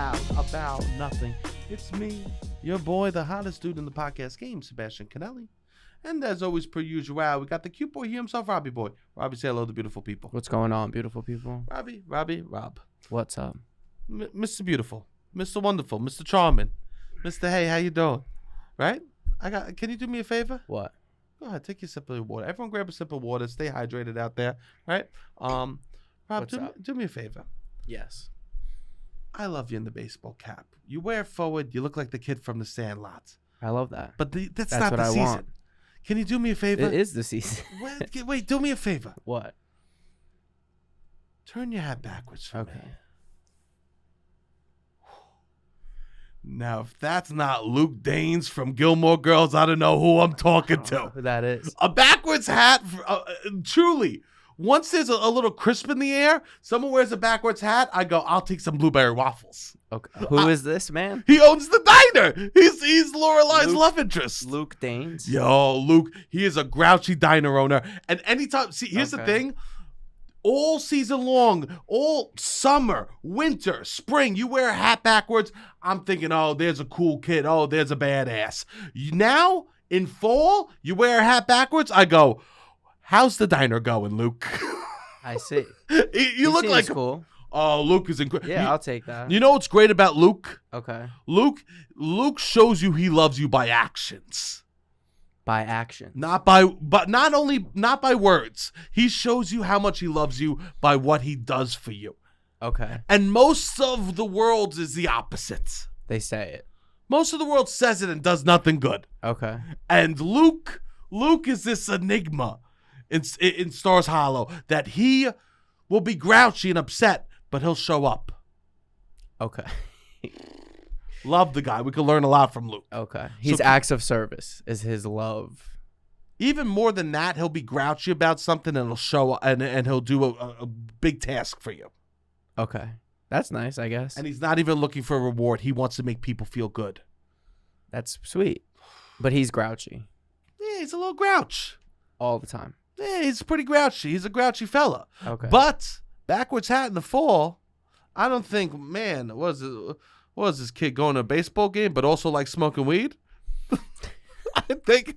loud about nothing. It's me, your boy, the hottest dude in the podcast game, Sebastian Conelli. And as always, per usual, we got the cute boy here himself, Robbie boy. Robbie, say hello to beautiful people. What's going on, beautiful people? Rob. What's up? Mr. Beautiful, Mr. Wonderful, Mr. Charming, Mr. Hey, how you doing? Right? Can you do me a favor? What? Go ahead, take your sip of water. Everyone grab a sip of water. Stay hydrated out there, right? Rob, do me a favor. Yes. I love you in the baseball cap. You wear it forward. You look like the kid from the Sandlot. I love that. But that's not what the I season. want. Can you do me a favor? It is the season. Wait, do me a favor. What? Turn your hat backwards for me. Okay. Now, if that's not Luke Danes from Gilmore Girls, I don't know who I'm talking to. Who that is? A backwards hat, truly. Once there's a little crisp in the air, someone wears a backwards hat, I go, I'll take some blueberry waffles. Okay. Who is this man? He owns the diner. He's Lorelei's love interest. Luke Danes. Yo, Luke, he is a grouchy diner owner. And anytime, see, here's the thing. All season long, all summer, winter, spring, you wear a hat backwards, I'm thinking, oh, there's a cool kid. Oh, there's a badass. Now, in fall, you wear a hat backwards, I go, how's the diner going, Luke? I see. you look like cool. Oh, Luke is incredible. Yeah, I'll take that. You know what's great about Luke? Okay. Luke shows you he loves you by actions. By action. Not by words. He shows you how much he loves you by what he does for you. Okay. And most of the world is the opposite. They say it. Most of the world says it and does nothing good. Okay. And Luke is this enigma in Stars Hollow that he will be grouchy and upset, but he'll show up. Okay. Love the guy. We can learn a lot from Luke. Okay. He's acts of service is his love. Even more than that, he'll be grouchy about something and he'll show up and he'll do a big task for you. Okay. That's nice, I guess. And he's not even looking for a reward. He wants to make people feel good. That's sweet. But he's grouchy. Yeah, he's a little grouch. All the time. Yeah, he's pretty grouchy. He's a grouchy fella. Okay. But backwards hat in the fall, I don't think, man, what was this kid going to a baseball game, but also like smoking weed? I think,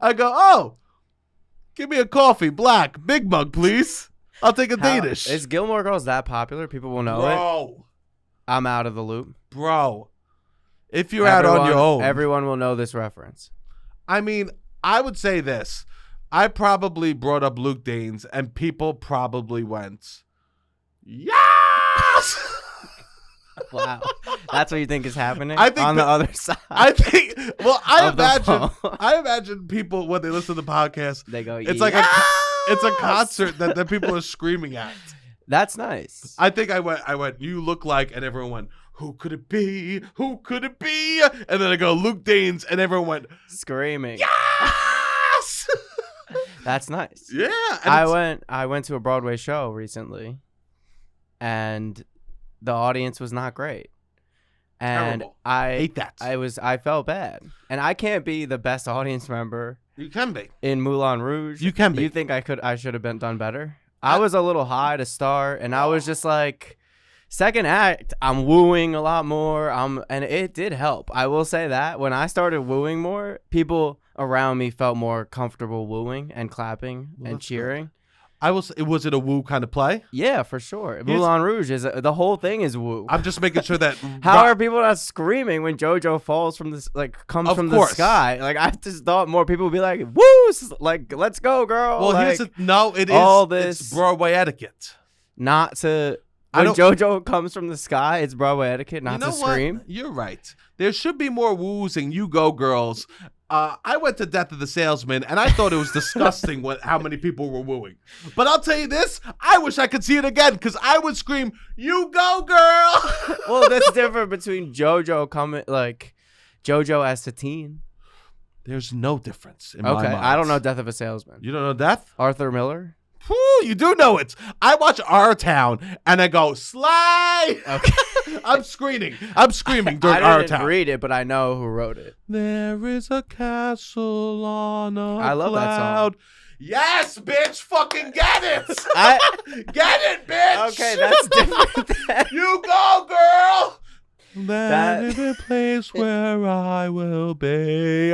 I go, oh, give me a coffee, black, big mug, please. I'll take a Danish. Is Gilmore Girls that popular? People will know it. I'm out of the loop. Bro, if you're out on your own. Everyone will know this reference. I mean, I would say this. I probably brought up Luke Danes, and people probably went, yes! Wow. That's what you think is happening I think on the other side? I think, well, I I imagine people, when they listen to the podcast, they go, it's yes! like it's a concert that people are screaming at. That's nice. I think I went, you look like, and everyone went, who could it be? Who could it be? And then I go, Luke Danes, and everyone went, screaming. Yes! That's nice. Yeah. I went to a Broadway show recently, and the audience was not great. And terrible. I hate that. I felt bad. And I can't be the best audience member. You can be. In Moulin Rouge. You can be. You think I should have done better? I was a little high to start, and I was just like, second act, I'm wooing a lot more. And it did help. I will say that when I started wooing more, people around me felt more comfortable wooing and clapping and cheering. Good. Was it a woo kind of play? Yeah, for sure. Moulin Rouge is the whole thing is woo. I'm just making sure that how are people not screaming when JoJo falls from this, like, comes from the sky? Like, I just thought more people would be like, woo, like, let's go, girl. Well, like, it's Broadway etiquette. Not to when JoJo comes from the sky, it's Broadway etiquette not to scream. You're right. There should be more woos and you go girls. I went to Death of the Salesman, and I thought it was disgusting how many people were wooing. But I'll tell you this, I wish I could see it again, because I would scream, you go, girl! Well, that's different between JoJo as a teen. There's no difference in my mind. I don't know Death of a Salesman. You don't know Death? Arthur Miller? Whew, you do know it. I watch Our Town, and I go, Sly! Okay. I'm screaming during Our Town. I didn't read it, but I know who wrote it. There is a castle on a cloud. I love that song. Yes, bitch, fucking get it. Get it, bitch. Okay, that's different. You go, girl. That is the place where I will be.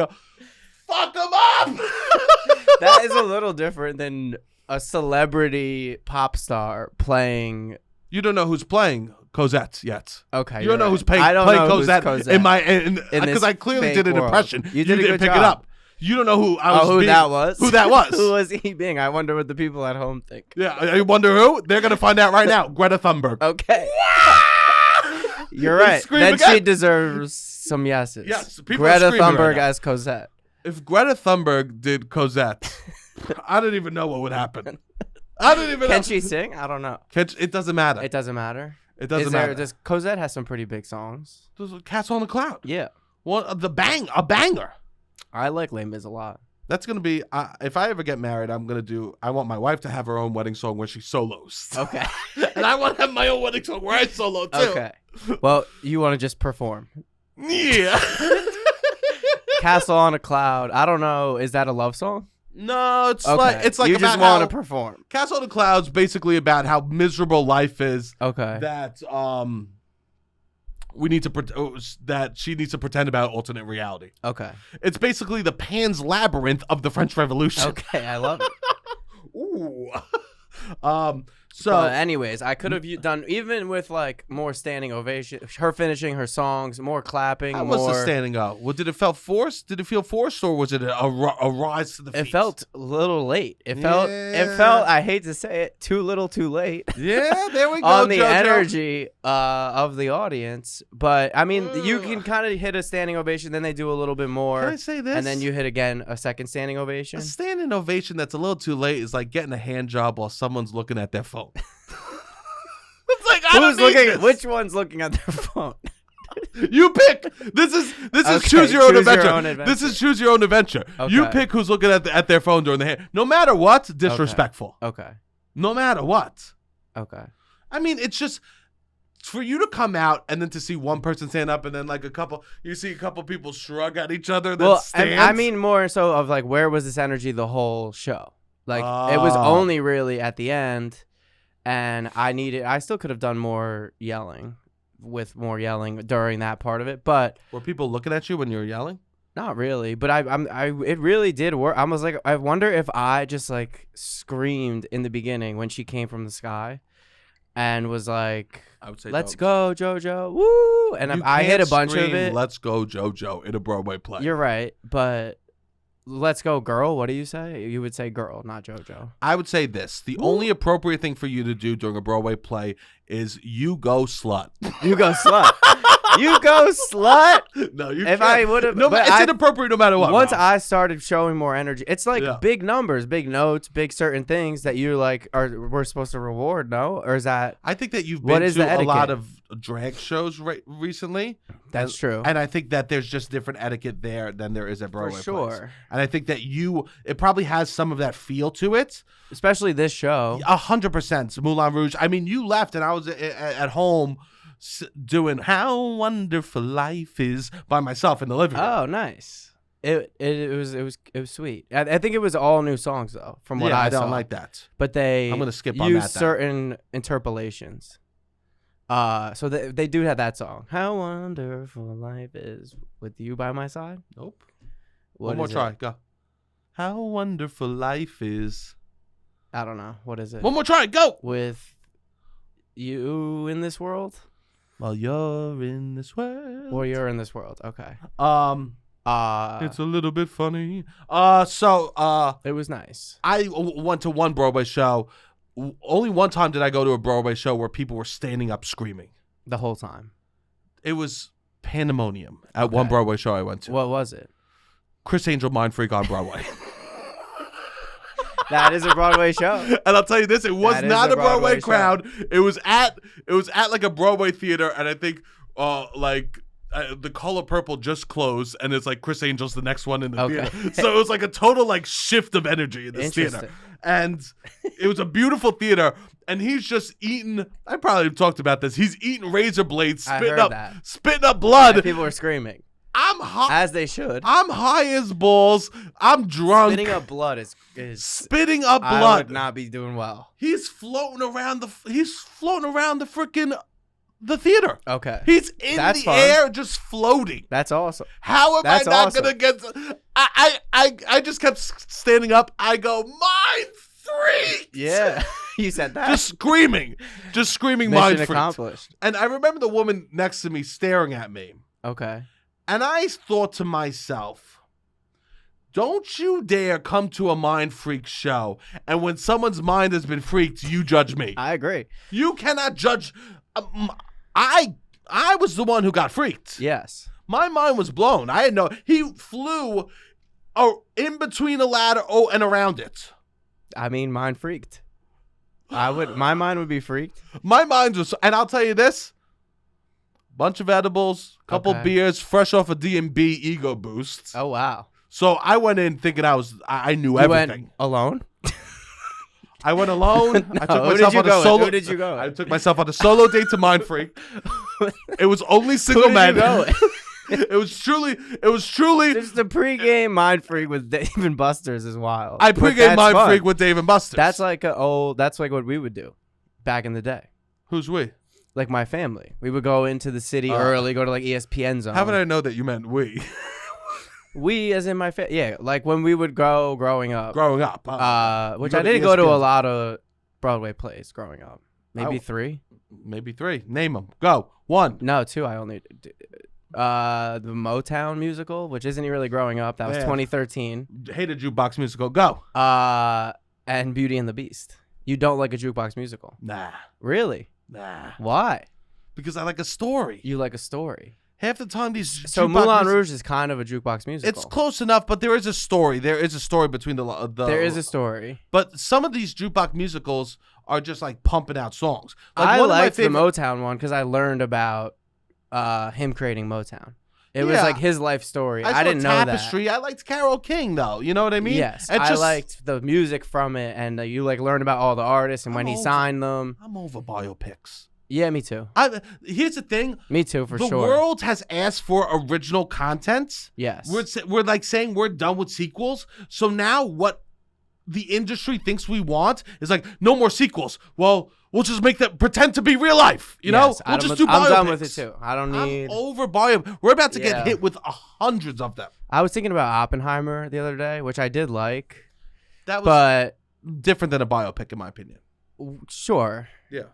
Fuck them up. That is a little different than a celebrity pop star playing. You don't know who's playing Cosette yet. Okay, you don't know right. who's playing Cosette because I clearly did an impression. You didn't pick it up. You don't know who I was. Who that was? Who that was? Who was he being? I wonder what the people at home think. Yeah, I wonder who. They're gonna find out right now. Greta Thunberg. Okay. You're right. Then again. She deserves some yeses. Yes. Greta Thunberg as Cosette. If Greta Thunberg did Cosette, I don't even know what would happen. I don't even know. Can she sing? I don't know. It doesn't matter. It doesn't matter. It doesn't matter. Cosette has some pretty big songs. There's Castle on the Cloud. Yeah. Well, a banger. I like Les Mis a lot. That's gonna be if I ever get married, I want my wife to have her own wedding song where she solos. Okay. And I want to have my own wedding song where I solo too. Okay. Well, you want to just perform. Yeah. Castle on a Cloud. I don't know. Is that a love song? No, it's like you just want to perform. Castle on the Cloud's basically about how miserable life is. Okay. That we need to that she needs to pretend about alternate reality. Okay. It's basically the Pan's Labyrinth of the French Revolution. Okay, I love it. Ooh. So, anyways, I could have done even with like more standing ovation, her finishing her songs, more clapping. How was the standing up? Well, did it feel forced? Did it feel forced, or was it a rise to the feet? It felt a little late. It felt. I hate to say it, too little, too late. Yeah, there we go. On the JoJo. energy of the audience, but I mean, you can kind of hit a standing ovation, then they do a little bit more. Can I say this? And then you hit again a second standing ovation. A standing ovation that's a little too late is like getting a hand job while someone's looking at their phone. It's like who's looking? This. Which one's looking at their phone? You pick. This is choose your own adventure. This is choose your own adventure. Okay. You pick who's looking at their phone during the hand. No matter what, disrespectful. Okay. No matter what. Okay. I mean, it's just for you to come out and then to see one person stand up and then like you see a couple people shrug at each other. I mean more so of like where was this energy the whole show? Like it was only really at the end. And I still could have done more yelling during that part of it, but were people looking at you when you were yelling? Not really, but it really did work. I was like, I wonder if I just like screamed in the beginning when she came from the sky, and was like, I would say, "Let's go, JoJo, woo!" And I hit a bunch of it. Let's go, JoJo in a Broadway play. You're right, but. Let's go, girl. What do you say? You would say girl, not JoJo. I would say this. The only appropriate thing for you to do during a Broadway play is you go slut. You go slut. You go slut. No, you if can't. I would have. No, it's inappropriate no matter what. Once I started showing more energy, it's like big numbers, big notes, big certain things that you like we're supposed to reward. No, or is that? I think that you've been to a lot of drag shows recently. That's true. And I think that there's just different etiquette there than there is at Broadway. For sure. Plays. And I think that it probably has some of that feel to it. Especially this show. 100%. Moulin Rouge. I mean, you left and I was at home doing How Wonderful Life Is by myself in the living room. Oh, nice. It was sweet. I think it was all new songs though, from what I saw. I don't like that. But I'm gonna skip on that. Use certain interpolations. So they do have that song. How wonderful life is with you by my side. Nope. One more try. Go. How wonderful life is. I don't know. What is it? One more try. Go. With you in this world. While you're in this world. Well, you're in this world. Okay. It's a little bit funny. It was nice. I went to one Broadway show. Only one time did I go to a Broadway show where people were standing up screaming. The whole time. It was pandemonium at one Broadway show I went to. What was it? Chris Angel Mind Freak on Broadway. That is a Broadway show. And I'll tell you this, it was not a Broadway crowd. It was at like a Broadway theater, and I think the Color Purple just closed, and it's like Chris Angel's the next one in the theater. So it was like a total like shift of energy in this theater. And it was a beautiful theater, and he's just eating. I probably talked about this. He's eating razor blades, spitting up blood. And people were screaming. I'm high, as they should. I'm high as balls. I'm drunk. Spitting up blood is spitting up blood. I would not be doing well. He's floating around the freaking the theater. Okay. He's in the air just floating. That's awesome. How am I not going to get... I just kept standing up. I go, mind freaked. Yeah. You said that. Just screaming. Mission Mind freaked. accomplished. And I remember the woman next to me staring at me. Okay. And I thought to myself, don't you dare come to a mind freak show. And when someone's mind has been freaked, you judge me. I agree. You cannot judge. I was the one who got freaked. Yes. My mind was blown. I had no. He flew in between a ladder and around it. I mean, mind freaked. My mind would be freaked. My mind was, and I'll tell you this. Bunch of edibles, couple beers, fresh off a D&B ego boost. Oh, wow. So I went in thinking I knew everything. Went alone? I went alone. No, I took myself on a solo. Who did you go? I took myself on a solo date to Mind Freak. It was only single men. It was truly. Just the pregame Mind Freak with Dave and Buster's is wild. I pregame Mind Freak with Dave and Buster's. That's like what we would do back in the day. Who's we? Like my family. We would go into the city early, go to like ESPN Zone. How would I know that you meant we? We as in my family. Yeah, like when we would go growing up. Which I didn't go to a lot of Broadway plays growing up. Maybe 3. Maybe 3. Name them. Go. 1. No, 2. I only the Motown musical, which isn't really growing up. That was 2013. Hated jukebox musical. Go. And Beauty and the Beast. You don't like a jukebox musical? Nah. Really? Nah. Why? Because I like a story. You like a story. Half the time So Moulin Rouge is kind of a jukebox musical. It's close enough, but there is a story. There is a story between the There is a story. But some of these jukebox musicals are just like pumping out songs. Like I liked the Motown one because I learned about him creating Motown. It was like his life story. I didn't know Tapestry. I liked Carole King though. You know what I mean? Yes. I liked the music from it, and you like learn about all the artists and when he signed them. I'm over biopics. Yeah, me too. Here's the thing. Me too, for sure. The world has asked for original content. Yes. We're like saying we're done with sequels. So now what the industry thinks we want is like, no more sequels. Well, we'll just make that pretend to be real life. You know? We'll just do biopics. I'm done with it too. I don't need... I'm over biopics. We're about to get hit with hundreds of them. I was thinking about Oppenheimer the other day, which I did like. That was different than a biopic, in my opinion. Sure. Yeah.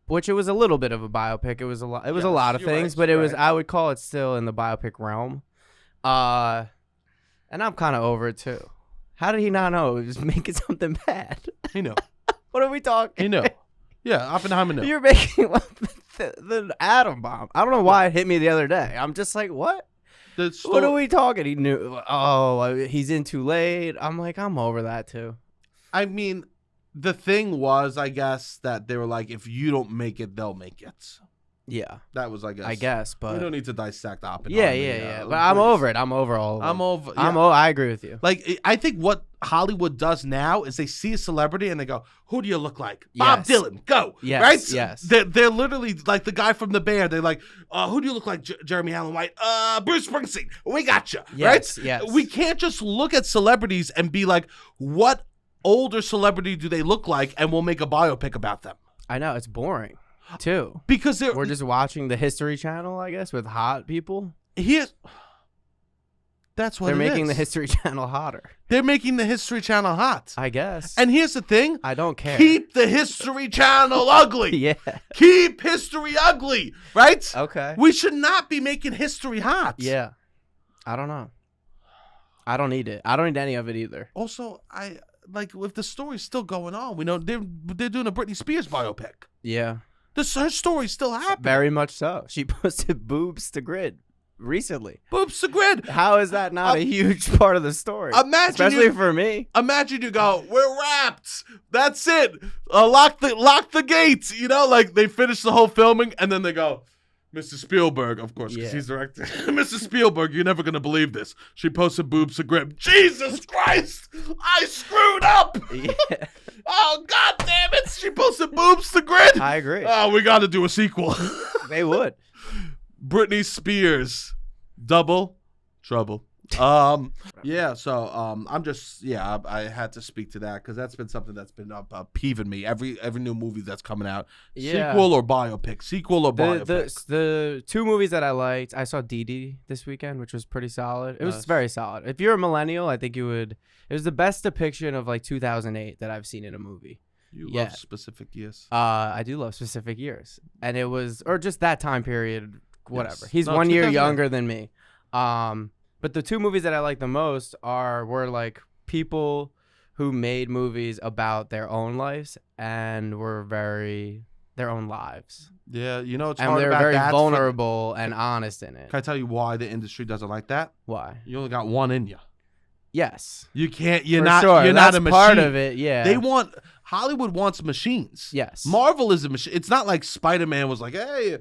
Which it was a little bit of a biopic. It was a lot. It was a lot of things, but it was. I would call it still in the biopic realm. And I'm kind of over it too. How did he not know it was making something bad? He knew. What are we talking? He knew. Yeah, Oppenheimer knew. You're making the atom bomb. I don't know why it hit me the other day. I'm just like, what? What are we talking? He knew. Oh, he's in too late. I'm like, I'm over that too. I mean. The thing was, I guess, that they were like, if you don't make it, they'll make it. Yeah. That was, I guess. But... we don't need to dissect Oppenheimer. Yeah. But I'm over it. I'm over all of it. I'm over. Yeah. I agree with you. Like, I think what Hollywood does now is they see a celebrity and they go, who do you look like? Bob Dylan. Go. Yes. Right? Yes. They're literally like the guy from the band. They're like, who do you look like, Jeremy Allen White? Bruce Springsteen. We got you. Yes. Right? Yes. We can't just look at celebrities and be like, what older celebrity do they look like, and we'll make a biopic about them. I know, it's boring too, because we're just watching the History Channel, I guess, with hot people. That's what they're making the History Channel hotter. They're making the History Channel hot, I guess. And here's the thing, I don't care. Keep the History Channel ugly. Yeah, keep history ugly, right? Okay, we should not be making history hot. Yeah, I don't know, I don't need it. I don't need any of it either. Also, like, if the story's still going on, we know they're doing a Britney Spears biopic. Yeah. Her story's still happening. Very much so. She posted boobs to grid recently. Boobs to grid. How is that not a huge part of the story? Especially for me. Imagine you go, we're wrapped. That's it. Lock the gates. You know, like they finish the whole filming and then they go, Mr. Spielberg, of course, because he's directing. Mr. Spielberg, you're never going to believe this. She posted boobs to grip. Jesus Christ! I screwed up! Yeah. Oh, God damn it! She posted boobs to grid? I agree. Oh, we got to do a sequel. They would. Britney Spears. Double trouble Yeah. So I had to speak to that because that's been something that's been peeving me. Every new movie that's coming out, sequel or biopic, The two movies that I liked, I saw Dee this weekend, which was pretty solid. It was very solid. If you're a millennial, I think you would. It was the best depiction of like 2008 that I've seen in a movie. You love specific years. I do love specific years, and it was or just that time period. Whatever. Yes. He's 1 year younger than me. But the two movies that I like the most were like people who made movies about their own lives and were their own lives. Yeah, it's and hard they're about very that vulnerable and honest in it. Can I tell you why the industry doesn't like that? Why? You only got one in you. Yes. You can't. You're For not. sure. You're That's not a machine. part of it. Yeah. Hollywood wants machines. Yes. Marvel is a machine. It's not like Spider-Man was like, hey,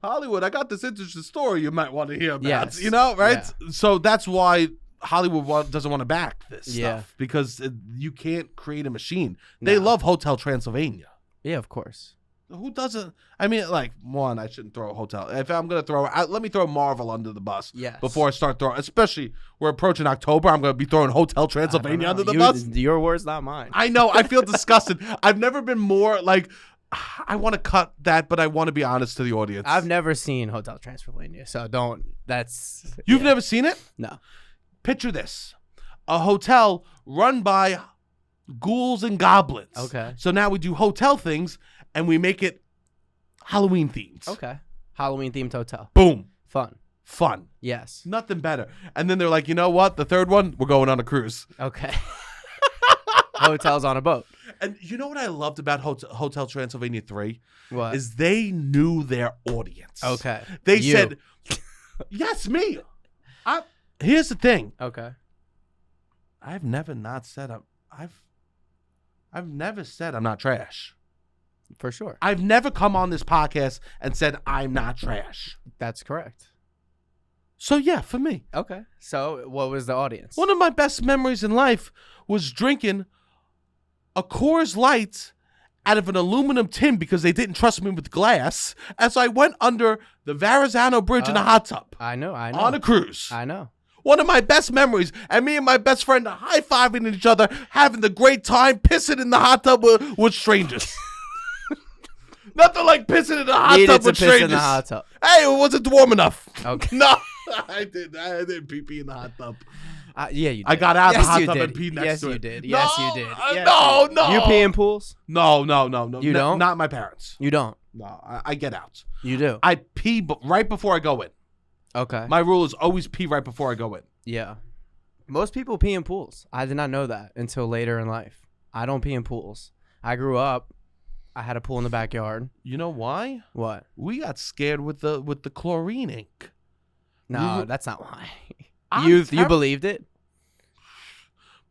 Hollywood, I got this interesting story you might want to hear about. Yes. Right? Yeah. So that's why Hollywood doesn't want to back this stuff because you can't create a machine. They love Hotel Transylvania. Yeah, of course. Who doesn't? I mean, like, one, I shouldn't throw a hotel. If I'm going to let me throw Marvel under the bus before I start throwing, especially we're approaching October, I'm going to be throwing Hotel Transylvania under the bus. Your words, not mine. I know. I feel disgusted. I've never been more like, I want to cut that, but I want to be honest to the audience. I've never seen Hotel Transylvania, so You've never seen it? No. Picture this. A hotel run by ghouls and goblins. Okay. So now we do hotel things, and we make it Halloween themed. Okay. Halloween themed hotel. Boom. Fun. Yes. Nothing better. And then they're like, you know what? The third one, we're going on a cruise. Okay. Hotels on a boat. And you know what I loved about Hotel Transylvania 3? What? Is they knew their audience. Okay. They said, yes, me. Here's the thing. Okay. I've never said I'm not trash. For sure. I've never come on this podcast and said I'm not trash. That's correct. So yeah, for me. Okay. So what was the audience? One of my best memories in life was drinking a Coors Light out of an aluminum tin because they didn't trust me with glass as I went under the Verrazano Bridge in a hot tub. I know. On a cruise. I know. One of my best memories, and me and my best friend high-fiving each other, having the great time, pissing in the hot tub with strangers. Nothing like pissing in the hot tub with strangers. In the hot tub. Hey, it wasn't warm enough. Okay. No, I didn't pee in the hot tub. Yeah, you did. I got out of the hot tub and peed next to it. Yes, you did. Yes, you did. No. You pee in pools? No. You don't? Not my parents. You don't? No, I get out. You do? I pee right before I go in. Okay. My rule is always pee right before I go in. Yeah. Most people pee in pools. I did not know that until later in life. I don't pee in pools. I grew up. I had a pool in the backyard. You know why? What? We got scared with the chlorine ink. No, that's not why. You believed it?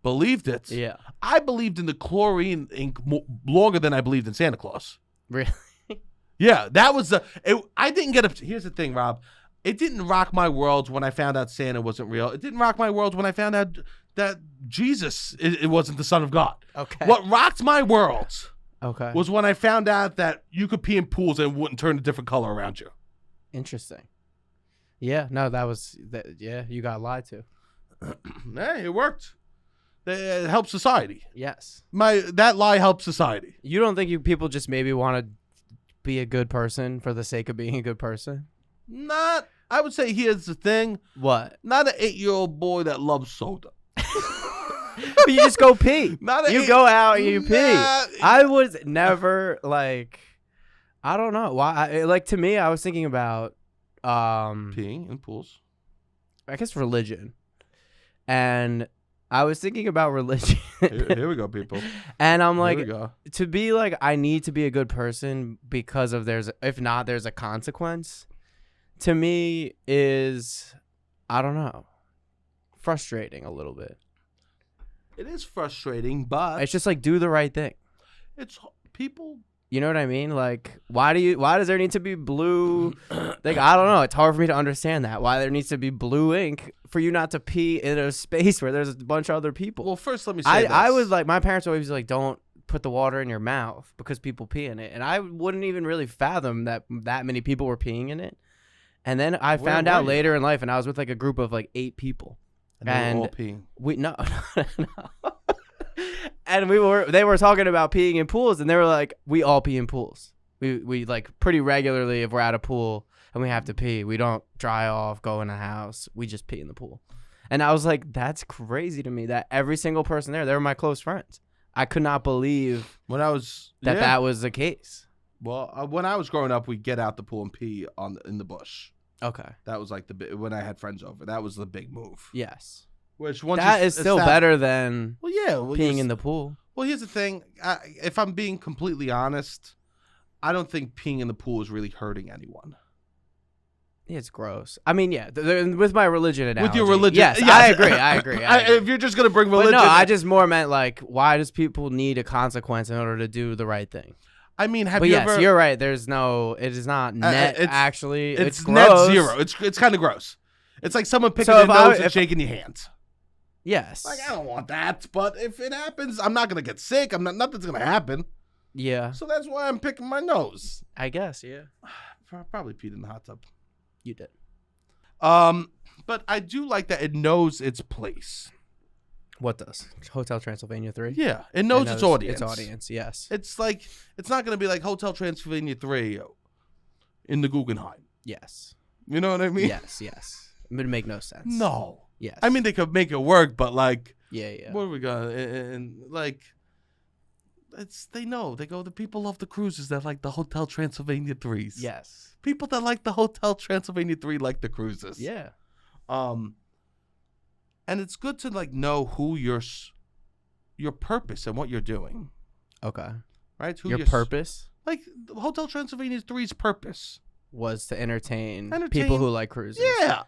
Believed it? Yeah. I believed in the chlorine ink longer than I believed in Santa Claus. Really? Yeah, that was I didn't get up. Here's the thing, Rob. It didn't rock my world when I found out Santa wasn't real. It didn't rock my world when I found out that Jesus it wasn't the Son of God. Okay. What rocked my world was when I found out that you could pee in pools and it wouldn't turn a different color around you. Interesting. Yeah, no, you got lied to. Hey, it worked. It helped society. Yes. That lie helped society. You don't think people just maybe want to be a good person for the sake of being a good person? I would say here's the thing. What? Not an 8-year-old boy that loves soda. But you just go pee. You go out and you pee. I was never like, I don't know why. To me, I was thinking about peeing in pools. I guess religion, and I was thinking about religion. Here we go, people. And I'm like, to be like, I need to be a good person because of if not, there's a consequence. To me is, I don't know, frustrating a little bit. It is frustrating, but it's just like, do the right thing. It's people. You know what I mean? Like, why does there need to be blue? Like, I don't know. It's hard for me to understand that. Why there needs to be blue ink for you not to pee in a space where there's a bunch of other people. Well, first, let me say this. I was like, my parents always like, don't put the water in your mouth because people pee in it. And I wouldn't even really fathom that many people were peeing in it. And then I found out later in life, and I was with like a group of like 8 people. And they were all peeing. No. And they were talking about peeing in pools, and they were like, we all pee in pools. We like pretty regularly, if we're at a pool and we have to pee, we don't dry off, go in a house, we just pee in the pool. And I was like, that's crazy to me that every single person there, they were my close friends. I could not believe that was the case. Well, when I was growing up, we'd get out the pool and pee in the bush. Okay. That was like when I had friends over. That was the big move. Yes. Which that is still better than peeing in the pool. Well, here's the thing. If I'm being completely honest, I don't think peeing in the pool is really hurting anyone. It's gross. I mean, yeah, with my religion analogy. With your religion. Yes, I agree. If you're just going to bring religion. But no, I just more meant like, why does people need a consequence in order to do the right thing? I mean, you're right. It is not net, actually. It's net gross. Zero. It's kind of gross. It's like someone picking their nose and shaking your hand. Yes. Like, I don't want that. But if it happens, I'm not going to get sick. Nothing's going to happen. Yeah. So that's why I'm picking my nose. I guess, yeah. Probably peed in the hot tub. You did. But I do like that it knows its place. What does? Hotel Transylvania 3? Yeah, it knows its audience. Its audience, yes. It's like, it's not going to be like Hotel Transylvania 3 in the Guggenheim. Yes. You know what I mean? Yes. It would make no sense. No. Yes. I mean, they could make it work, but like, yeah. What are we going to, and like, they know. They go, the people love the cruises that like the Hotel Transylvania 3s. Yes. People that like the Hotel Transylvania 3 like the cruises. Yeah. And it's good to like know who your purpose and what you're doing. Okay. Right? Your purpose? Like Hotel Transylvania 3's purpose was to entertain people who like cruises. Yeah.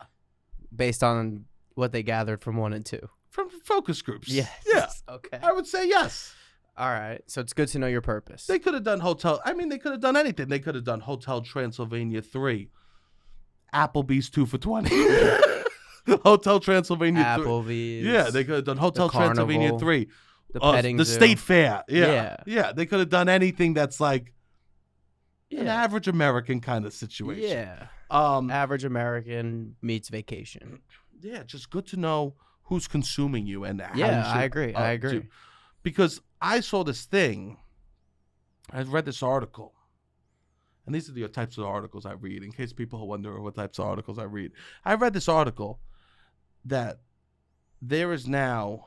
Based on what they gathered from 1 and 2. From focus groups. Yes. Yeah. Okay. I would say yes. All right. So it's good to know your purpose. They could have done they could have done anything. They could have done Hotel Transylvania 3. Applebee's 2 for $20. Hotel Transylvania 3. Applebee's. Yeah, they could have done Hotel Transylvania 3. The petting the zoo. State Fair. Yeah. They could have done anything that's like an average American kind of situation. Yeah. Average American meets vacation. Yeah, just good to know who's consuming you and how you should, I agree. Because I saw this thing. I read this article. And these are the types of articles I read, in case people are wondering what types of articles I read. I read this article that there is now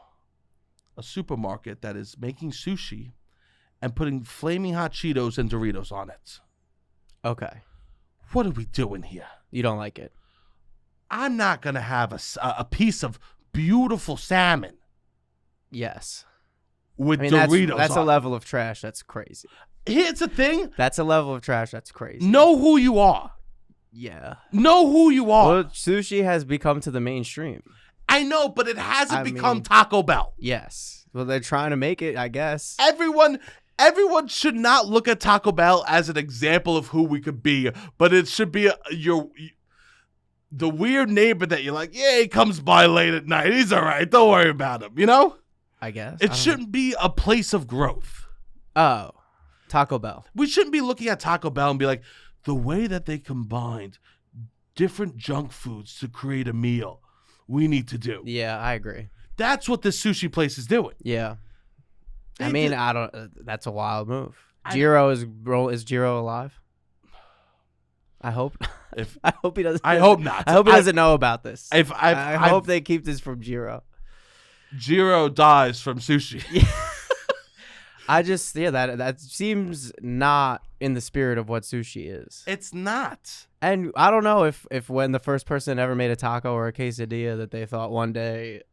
a supermarket that is making sushi and putting flaming hot Cheetos and Doritos on it. Okay. What are we doing here? You don't like it? I'm not going to have a piece of beautiful salmon. Yes. With Doritos that's on a level of trash that's crazy. Here's the thing. That's a level of trash that's crazy. Know who you are. Yeah. Know who you are. Well, sushi has become to the mainstream. I know, but it hasn't become Taco Bell. Yes. Well, they're trying to make it, I guess. Everyone should not look at Taco Bell as an example of who we could be, but it should be the weird neighbor that you're like, yeah, he comes by late at night. He's all right. Don't worry about him, you know? I guess. It shouldn't be a place of growth. Oh, Taco Bell. We shouldn't be looking at Taco Bell and be like, the way that they combined different junk foods to create a meal, we need to do. Yeah, I agree. That's what this sushi place is doing. Yeah. I mean, I don't. That's a wild move. Is Jiro alive? I hope. I hope he doesn't. I hope not. I hope he doesn't know about this. I hope they keep this from Jiro. Jiro dies from sushi. That seems not in the spirit of what sushi is. It's not. And I don't know if when the first person ever made a taco or a quesadilla that they thought one day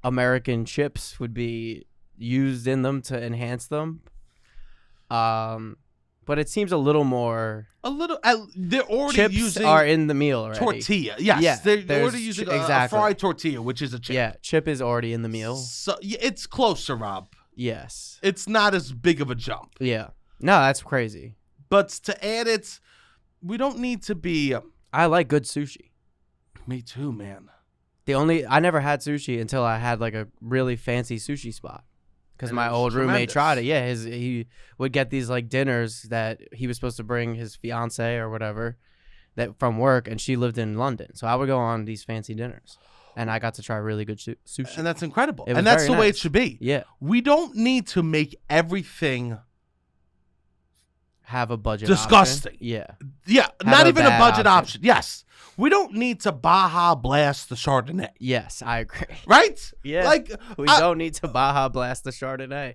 American chips would be used in them to enhance them. But it seems a little more. They're already chips using. Are in the meal already. Tortilla, yes. Yeah, they're already using a fried tortilla, which is a chip. Yeah, chip is already in the meal. So it's closer, Rob. Yes. It's not as big of a jump. Yeah. No, that's crazy. But to add it, we don't need to be. I like good sushi. Me too, man. I never had sushi until I had like a really fancy sushi spot. Because my old roommate tried it. Yeah, he would get these like dinners that he was supposed to bring his fiance or whatever that from work, and she lived in London. So I would go on these fancy dinners. and I got to try really good sushi. And that's incredible. It was And that's very the way nice. it should be. Yeah. We don't need to make everything Have a budget disgusting. option. Yeah. Yeah, Have not a even a bad budget option. option. Yes. We don't need to Baja Blast the Chardonnay. Yes, I agree. Right? Yeah. Like We don't need to Baja Blast the Chardonnay.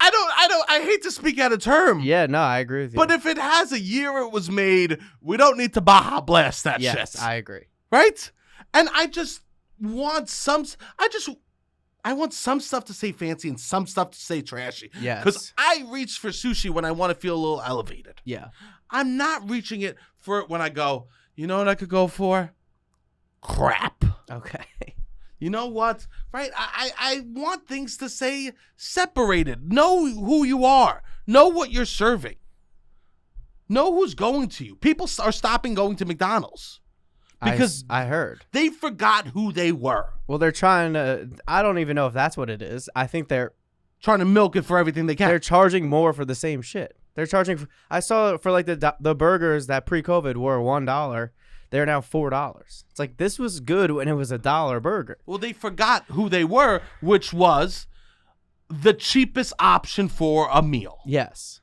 I hate to speak out of term. Yeah, no, I agree with you. But if it has a year it was made, we don't need to Baja Blast that yes, shit. I agree. Right? And I just want I want some stuff to say fancy and some stuff to say trashy. Yes. Because I reach for sushi when I want to feel a little elevated. Yeah. I'm not reaching it for it when I go, you know what I could go for? Crap. Okay. You know what? Right? I want things to say separated. Know who you are. Know what you're serving. Know who's going to you. People are stopping going to McDonald's because I heard. they forgot who they were. Well, they're trying to. I don't even know if that's what it is. I think they're Trying to milk it for everything they can. they're charging more for the same shit. They're charging. I saw for like the burgers that pre-COVID were $1. They're now $4. It's like this was good when it was $1 burger. Well, they forgot who they were, which was the cheapest option for a meal. Yes.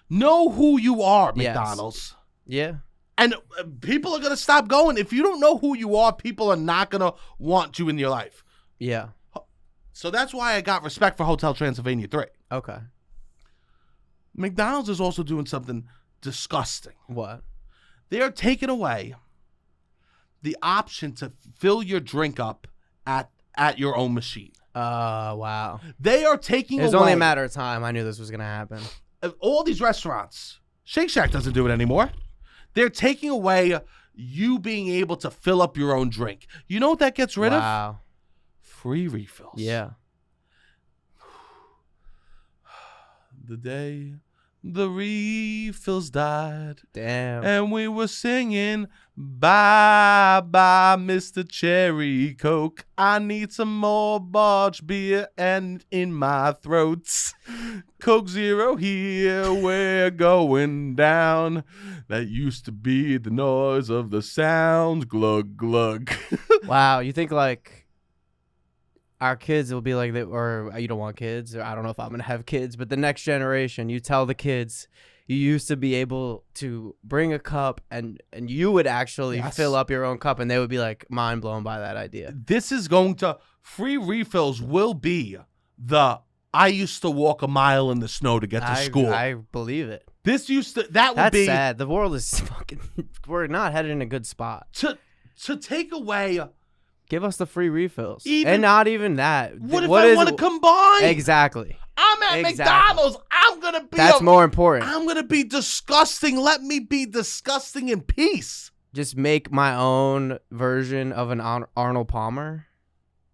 Know who you are, Yes. McDonald's. Yeah. And people are going to stop going. If you don't know who you are, people are not going to want you in your life. Yeah. So that's why I got respect for Hotel Transylvania 3. Okay. McDonald's is also doing something disgusting. What? They are taking away the option to fill your drink up at your own machine. Wow. They are taking It was away only a matter of time. I knew this was gonna happen. all these restaurants. Shake Shack doesn't do it anymore. They're taking away you being able to fill up your own drink. You know what that gets rid of? Wow. Free refills. Yeah. The day the refills died. Damn. And we were singing, bye, bye, Mr. Cherry Coke. I need some more Barge beer and in my throats. Coke Zero here, we're going down. That used to be the noise of the sound, glug, glug. Wow. You think like our kids will be like that, or you don't want kids, or I don't know if I'm gonna have kids, but the next generation, you tell the kids you used to be able to bring a cup and you would actually Yes. fill up your own cup, and they would be like mind blown by that idea. This is going to, free refills will be the, I used to walk a mile in the snow to get to school. I believe it. That would That's be, sad. The world is fucking. We're not headed in a good spot. to take away. Give us the free refills, Even- and not even that. What if I want to combine? Exactly. I'm at Exactly. McDonald's. I'm gonna be. That's more important. I'm gonna be disgusting. Let me be disgusting in peace. Just make my own version of an Arnold Palmer.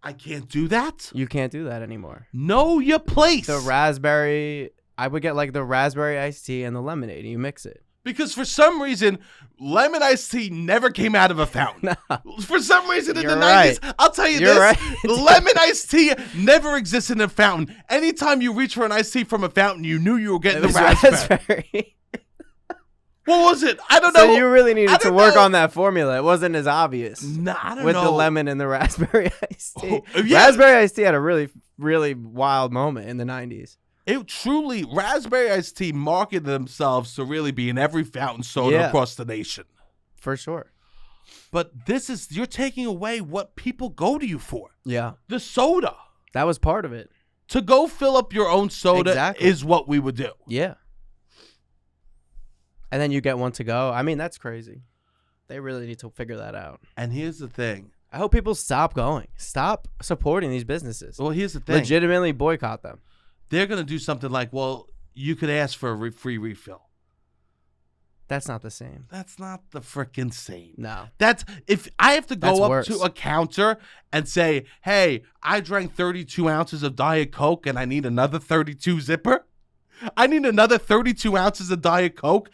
I can't do that. You can't do that anymore. Know your place. The raspberry. I would get like the raspberry iced tea and the lemonade. You mix it. Because for some reason, lemon iced tea never came out of a fountain. For some reason in You're the 90s, right. I'll tell you You're this, right. lemon iced tea never existed in a fountain. Anytime you reach for an iced tea from a fountain, you knew you were getting It was the raspberry. raspberry. What was it? I don't So know. you really I needed to don't work know. on that formula. It wasn't as obvious Nah, I don't with know. the lemon and the raspberry iced tea. Oh, yeah. Raspberry iced tea had a really, really wild moment in the 90s. It truly, raspberry iced tea marketed themselves to really be in every fountain soda Yeah. across the nation. For sure. But you're taking away what people go to you for. Yeah. The soda. That was part of it. To go fill up your own soda Exactly. is what we would do. Yeah. And then you get one to go. I mean, that's crazy. They really need to figure that out. And here's the thing. I hope people stop going. Stop supporting these businesses. Well, here's the thing. Legitimately boycott them. They're going to do something like, well, you could ask for a free refill. That's not the same. That's not the frickin' same. No. That's if I have to That's go up worse. to a counter and say, hey, I drank 32 ounces of Diet Coke and I need another 32 zipper. I need another 32 ounces of Diet Coke.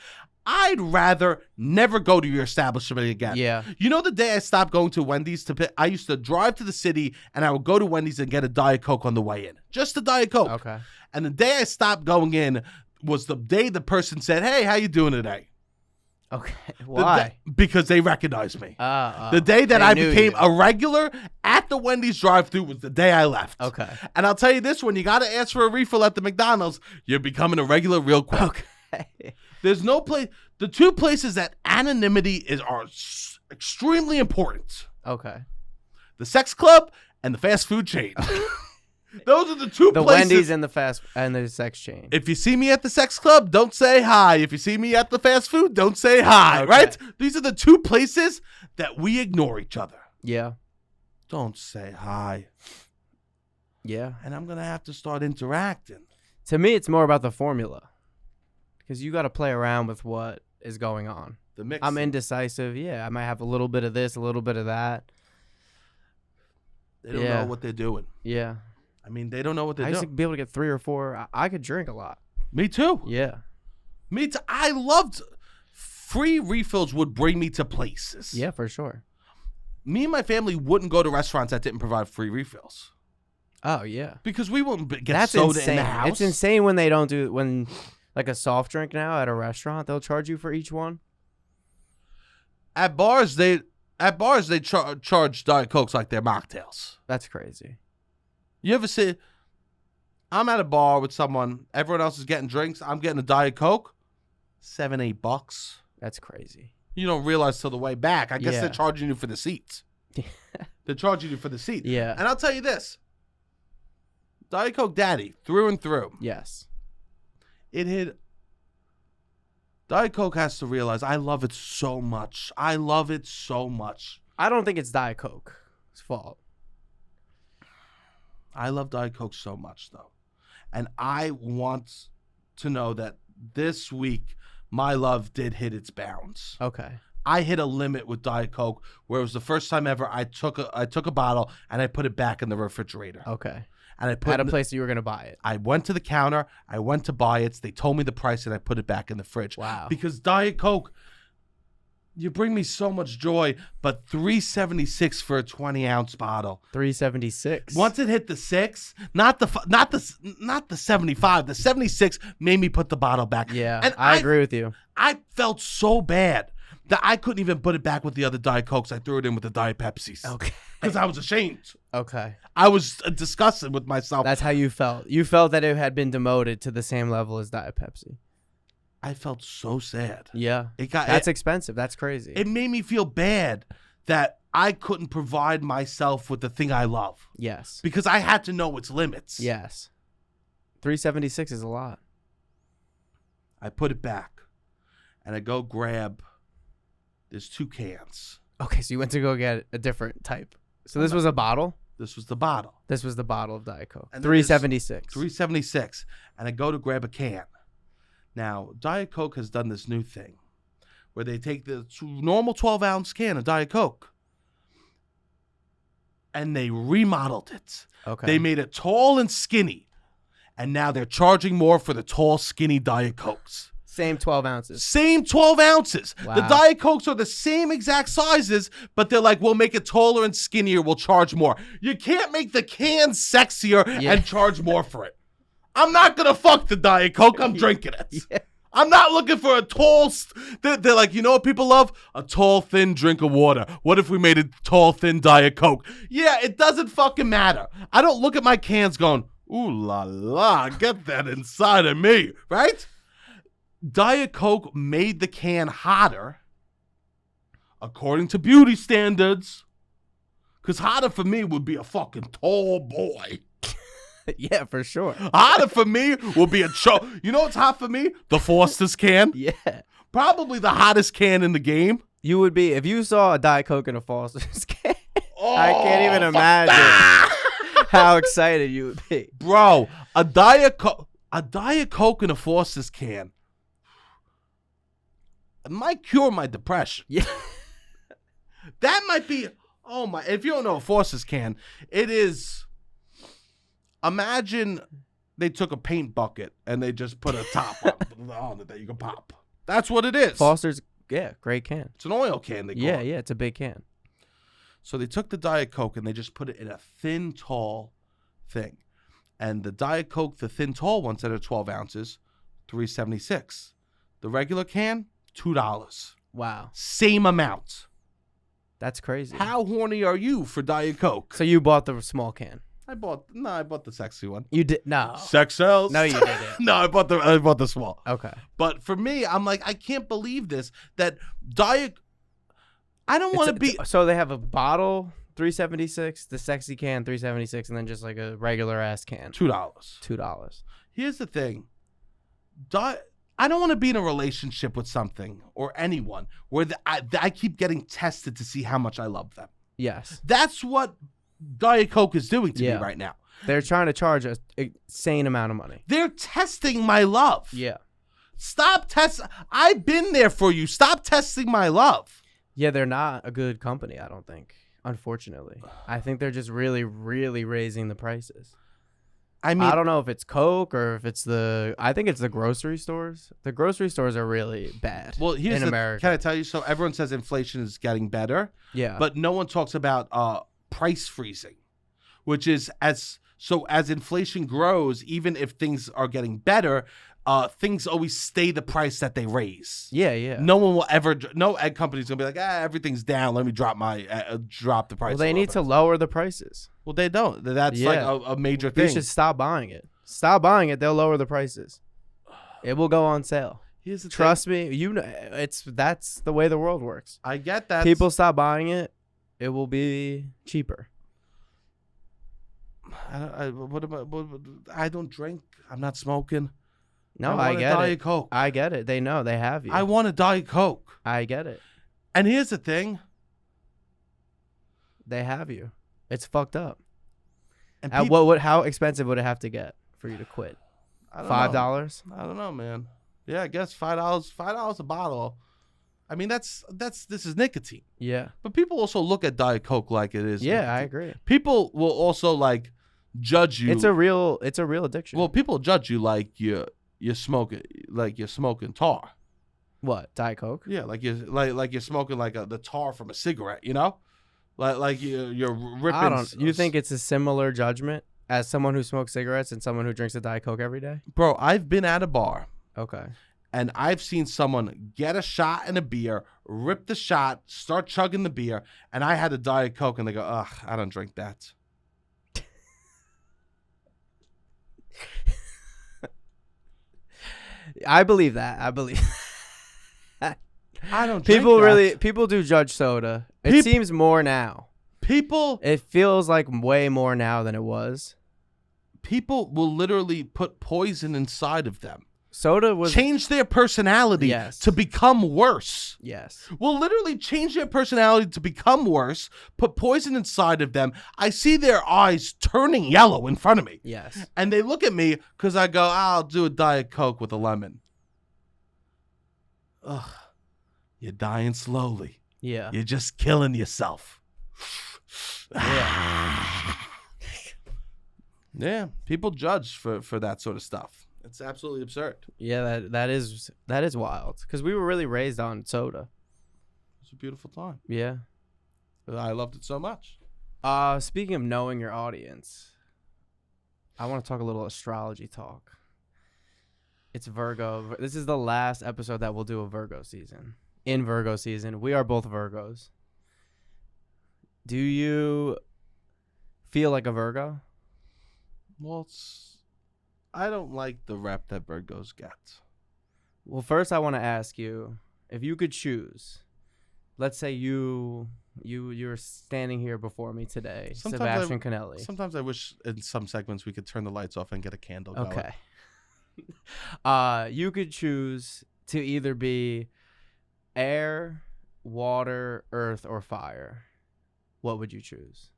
I'd rather never go to your establishment again. Yeah. You know, the day I stopped going to Wendy's I used to drive to the city and I would go to Wendy's and get a Diet Coke on the way in. Just a Diet Coke. Okay. And the day I stopped going in was the day the person said, hey, how you doing today? Okay. Why? Because they recognized me. The The day that I became a regular at the Wendy's drive-thru was the day I left. Okay. And I'll tell you this, when you got to ask for a refill at the McDonald's, you're becoming a regular real quick. Okay. There's no place. The two places that anonymity are extremely important. Okay. The sex club and the fast food chain. Those are the two The places. Wendy's and the sex chain. If you see me at the sex club, don't say hi. If you see me at the fast food, don't say hi, Okay. right? These are the two places that we ignore each other. Yeah. Don't say hi. Yeah. And I'm going to have to start interacting. To me, it's more about the formula. Because you got to play around with what is going on. The mix. I'm indecisive. Yeah, I might have a little bit of this, a little bit of that. They don't know what they're doing. Yeah. I mean, they don't know what they're I used doing. to be able to get 3 or 4. I could drink a lot. Me too. Yeah. Me too. I loved free refills would bring me to places. Yeah, for sure. Me and my family wouldn't go to restaurants that didn't provide free refills. Oh, yeah. Because we wouldn't get That's soda insane. in the house. It's insane when they don't do when like a soft drink now at a restaurant, they'll charge you for each one. At bars, they charge Diet Cokes like they're mocktails. That's crazy. You ever see? I'm at a bar with someone. Everyone else is getting drinks. I'm getting a Diet Coke. $7-8. That's crazy. You don't realize till the way back. I guess Yeah. they're charging you for the seats. They're charging you for the seat. Yeah. And I'll tell you this. Diet Coke Daddy, through and through. Yes. It hit. Diet Coke has to realize I love it so much. I love it so much. I don't think it's Diet Coke's fault. I love Diet Coke so much, though. And I want to know that this week, my love did hit its bounds. Okay. I hit a limit with Diet Coke where it was the first time ever I took a bottle and I put it back in the refrigerator. Okay. And I put At a place that you were going to buy it. I went to the counter. I went to buy it. They told me the price and I put it back in the fridge. Wow. Because Diet Coke, you bring me so much joy, but $3.76 for a 20-ounce bottle. $3.76. Once it hit the 6, not the 75, the 76 made me put the bottle back. Yeah, and I agree with you. I felt so bad that I couldn't even put it back with the other Diet Cokes. I threw it in with the Diet Pepsis. Okay. Because I was ashamed. Okay. I was disgusted with myself. That's how you felt. You felt that it had been demoted to the same level as Diet Pepsi. I felt so sad. Yeah. That's expensive. That's crazy. It made me feel bad that I couldn't provide myself with the thing I love. Yes. Because I had to know its limits. Yes. $3.76 is a lot. I put it back. And I go grab. There's 2 cans. Okay, so you went to go get a different type. So this was a bottle? This was the bottle. This was the bottle of Diet Coke. And $3.76. $3.76. And I go to grab a can. Now, Diet Coke has done this new thing where they take the normal 12-ounce can of Diet Coke and they remodeled it. Okay. They made it tall and skinny. And now they're charging more for the tall, skinny Diet Cokes. Same 12 ounces. Same 12 ounces. Wow. The Diet Cokes are the same exact sizes, but they're like, we'll make it taller and skinnier. We'll charge more. You can't make the can sexier and charge more for it. I'm not going to fuck the Diet Coke. I'm drinking it. Yeah. I'm not looking for a tall... They're like, you know what people love? A tall, thin drink of water. What if we made a tall, thin Diet Coke? Yeah, it doesn't fucking matter. I don't look at my cans going, ooh la la, get that inside of me, right? Diet Coke made the can hotter according to beauty standards. Because hotter for me would be a fucking tall boy. Yeah, for sure. Hotter for me will be a You know what's hot for me? The Foster's can. Yeah. Probably the hottest can in the game. You would be, if you saw a Diet Coke in a Foster's can, I can't even imagine how excited you would be. Bro, a Diet Coke in a Foster's can. It might cure my depression. Yeah. That might be, oh my, if you don't know a Foster's can, it is, imagine they took a paint bucket and they just put a top on it that you can pop. That's what it is. Foster's, yeah, great can. It's an oil can. They call Yeah, it. yeah, it's a big can. So they took the Diet Coke and they just put it in a thin, tall thing. And the Diet Coke, the thin, tall ones that are 12 ounces, $3.76. The regular can, $2. Wow. Same amount. That's crazy. How horny are you for Diet Coke? So you bought the small can? I bought the sexy one. You did? No. Sex sells. No, you didn't. No, I bought the small. Okay. But for me, I'm like, I can't believe this. That Diet. I don't want to be. So they have a bottle, $3.76, the sexy can, $3.76, and then just like a regular ass can, $2. $2. Here's the thing. I don't want to be in a relationship with something or anyone where I keep getting tested to see how much I love them. Yes. That's what Diet Coke is doing to me right now. They're trying to charge an insane amount of money. They're testing my love. Yeah. Stop I've been there for you. Stop testing my love. Yeah, they're not a good company, I don't think. Unfortunately. I think they're just really, really raising the prices. I mean, I don't know if it's Coke or if it's I think it's the grocery stores. The grocery stores are really bad. Well, here's in America. Can I tell you? So everyone says inflation is getting better. Yeah. But no one talks about price freezing, which is as inflation grows, even if things are getting better, things always stay the price that they raise. Yeah, yeah. No one will ever. No egg company's gonna be like, everything's down. Let me drop the price. Well, they need to lower the prices. Well, they don't. That's like a major thing. You should stop buying it. Stop buying it. They'll lower the prices. It will go on sale. Trust me. You know, that's the way the world works. I get that. People stop buying it. It will be cheaper. I don't drink. I'm not smoking. No, I get it. Diet Coke. I get it. They know. They have you. I want a Diet Coke. I get it. And here's the thing. They have you. It's fucked up. And how expensive would it have to get for you to quit? $5? I don't know, man. Yeah, I guess $5 a bottle. I mean, this is nicotine. Yeah. But people also look at Diet Coke like it is. Yeah, nicotine. I agree. People will also like judge you. It's a real addiction. Well, people judge you like you're smoking tar. What? Diet Coke? Yeah, like you're smoking like the tar from a cigarette, you know? Like you're ripping. You think it's a similar judgment as someone who smokes cigarettes and someone who drinks a Diet Coke every day? Bro, I've been at a bar. Okay. And I've seen someone get a shot and a beer, rip the shot, start chugging the beer, and I had a Diet Coke, and they go, ugh, I don't drink that. I believe that. I believe that. I don't drink that. People do judge soda. It seems more now. It feels like way more now than it was. People will literally put poison inside of them. Soda was change their personality to become worse. Yes. Will literally change their personality to become worse, put poison inside of them. I see their eyes turning yellow in front of me. Yes. And they look at me because I go, I'll do a Diet Coke with a lemon. Ugh. You're dying slowly. Yeah. You're just killing yourself. Yeah. Yeah. People judge for that sort of stuff. It's absolutely absurd. Yeah, that is wild. Because we were really raised on soda. It's a beautiful time. Yeah. I loved it so much. Speaking of knowing your audience, I want to talk a little astrology talk. It's Virgo. This is the last episode that we'll do a Virgo season. In Virgo season. We are both Virgos. Do you feel like a Virgo? Well, I don't like the rep that Virgos get. Well, first I want to ask you, if you could choose, let's say you're standing here before me today, Sebastian Conelli. Sometimes I wish in some segments we could turn the lights off and get a candle going. Okay. You could choose to either be air, water, earth, or fire. What would you choose?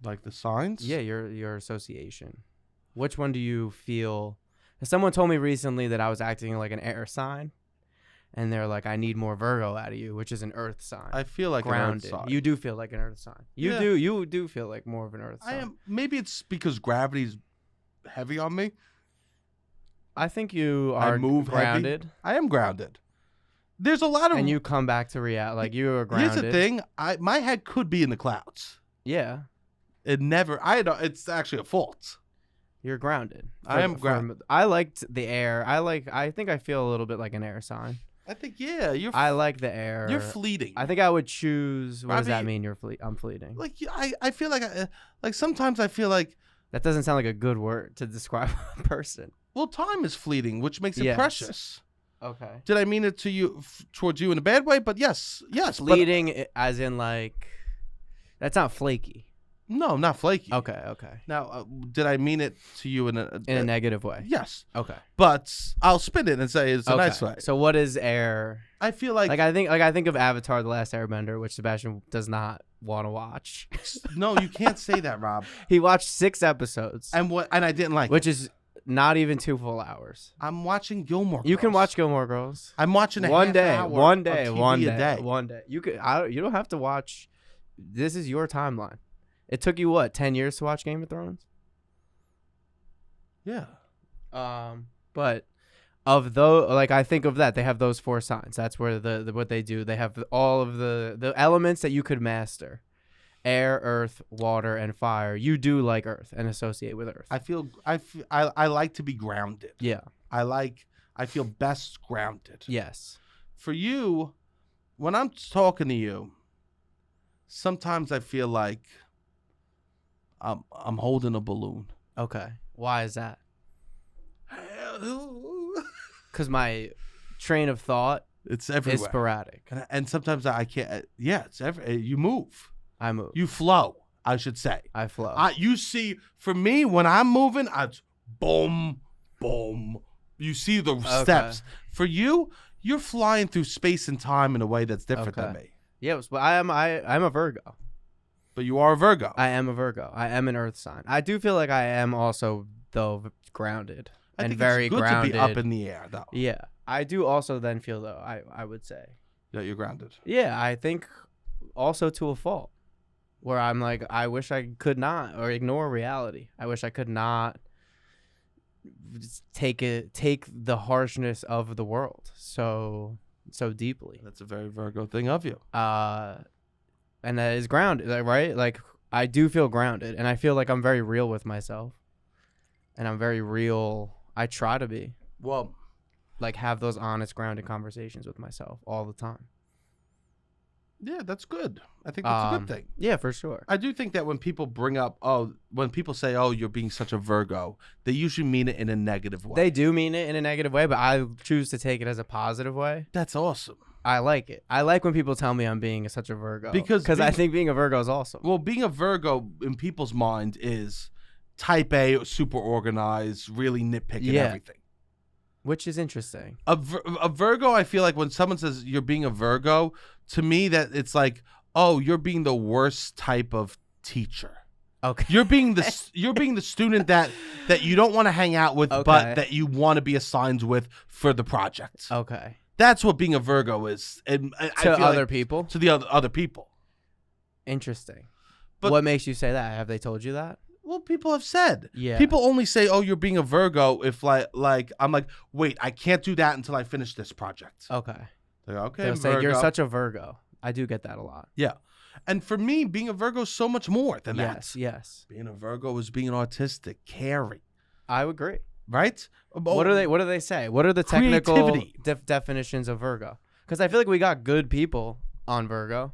Like the signs? Yeah, your association. Which one do you feel? Someone told me recently that I was acting like an air sign, and they're like, "I need more Virgo out of you," which is an earth sign. I feel like grounded. An earth sign. You do feel like an earth sign. You do feel like more of an earth sign. I am. Maybe it's because gravity's heavy on me. I think you are grounded. Heavy. I am grounded. There's a lot of, and you come back to reality. Like you are grounded. Here's the thing. My head could be in the clouds. Yeah. It never. It's actually a fault. You're grounded. I am grounded. I liked the air. I think I feel a little bit like an air sign. I think you're. I like the air. You're fleeting. I think I would choose. What does that Robbie, mean? I'm fleeting. Like I feel like sometimes I feel like That doesn't sound like a good word to describe a person. well, time is fleeting, which makes it Yes. precious. Okay. Did I mean it to you towards you in a bad way? But yes. Fleeting, as in like, that's not flaky. No, not flaky. Okay. Now, did I mean it to you in a negative way? Yes. Okay. But I'll spin it and say it's a nice way. So what is air? I feel like I think of Avatar: The Last Airbender, which Sebastian does not want to watch. no, you can't say that, Rob. He watched 6 episodes, And I didn't like which it. is not even 2 full hours. I'm watching Gilmore Girls. You can watch Gilmore Girls. I'm watching One half day. hour One of day. TV One a day. day. One day. You could. You don't have to watch. This is your timeline. It took you what, 10 years to watch Game of Thrones? Yeah. But of those, like, I think of that, they have those 4 signs. That's where the what they do. They have all of the elements that you could master: air, earth, water, and fire. You do like earth and associate with earth. I like to be grounded. Yeah. I feel best grounded. Yes. For you, when I'm talking to you, sometimes I feel like I'm holding a balloon. Okay. Why is that? Because my train of thought It's everywhere. is sporadic. And sometimes I can't. Yeah, it's you move. I move. You flow, I should say. I flow. You see, for me, when I'm moving, it's boom, boom. You see the steps. For you, you're flying through space and time in a way that's different than me. Yes, but I'm a Virgo. But you are a Virgo. I am a Virgo. I am an earth sign. I do feel like I am also, though, grounded. I think very it's good grounded. to be up in the air, though. Yeah. I do also then feel, though, I would say. That you're grounded. Yeah, I think also to a fault. Where I'm like, I wish I could not, or ignore reality. I wish I could not take the harshness of the world so deeply. That's a very Virgo thing of you. And that is grounded, right? Like, I do feel grounded, and I feel like I'm very real with myself. And I'm very real. I try to be. Well, like, have those honest, grounded conversations with myself all the time. yeah, that's good. I think that's a good thing. Yeah, for sure. I do think that when people when people say, oh, you're being such a Virgo, they usually mean it in a negative way. They do mean it in a negative way, but I choose to take it as a positive way. That's awesome. I like it. I like when people tell me I'm being such a Virgo. Because I think being a Virgo is awesome. Well, being a Virgo in people's mind is type A, super organized, really nitpicking everything. Which is interesting. A Virgo, I feel like when someone says you're being a Virgo, to me that it's like, oh, you're being the worst type of teacher. Okay. You're being the student that you don't want to hang out with, but that you want to be assigned with for the project. Okay. That's what being a Virgo is. And I To feel other like, people? To the other people. Interesting. But what makes you say that? Have they told you that? Well, people have said. Yeah. People only say, "Oh, you're being a Virgo." If like I'm like, wait, I can't do that until I finish this project. Okay. They're like, okay, They'll say you're such a Virgo. I do get that a lot. Yeah, and for me, being a Virgo is so much more than that. Yes. Being a Virgo is being autistic, caring. I would agree. Right? What do they say? What are the technical definitions of Virgo? Because I feel like we got good people on Virgo.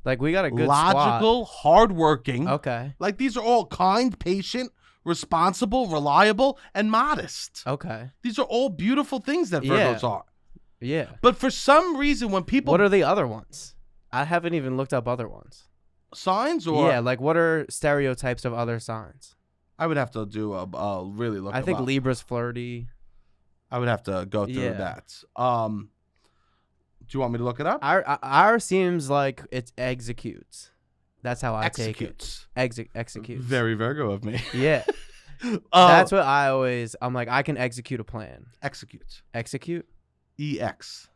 Like, we got a good logical, hardworking. Okay. Like, these are all kind, patient, responsible, reliable, and modest. Okay. These are all beautiful things that Virgos are. Yeah. But for some reason, when people... What are the other ones? I haven't even looked up other ones. Signs or... Yeah, like, what are stereotypes of other signs? I would have to do really look I think up. Libra's flirty. I would have to go through that. Do you want me to look it up? Our seems like it executes. That's how I take it. Executes. Very Virgo of me. Yeah. That's what I'm like, I can execute a plan. Execute. Execute? EX.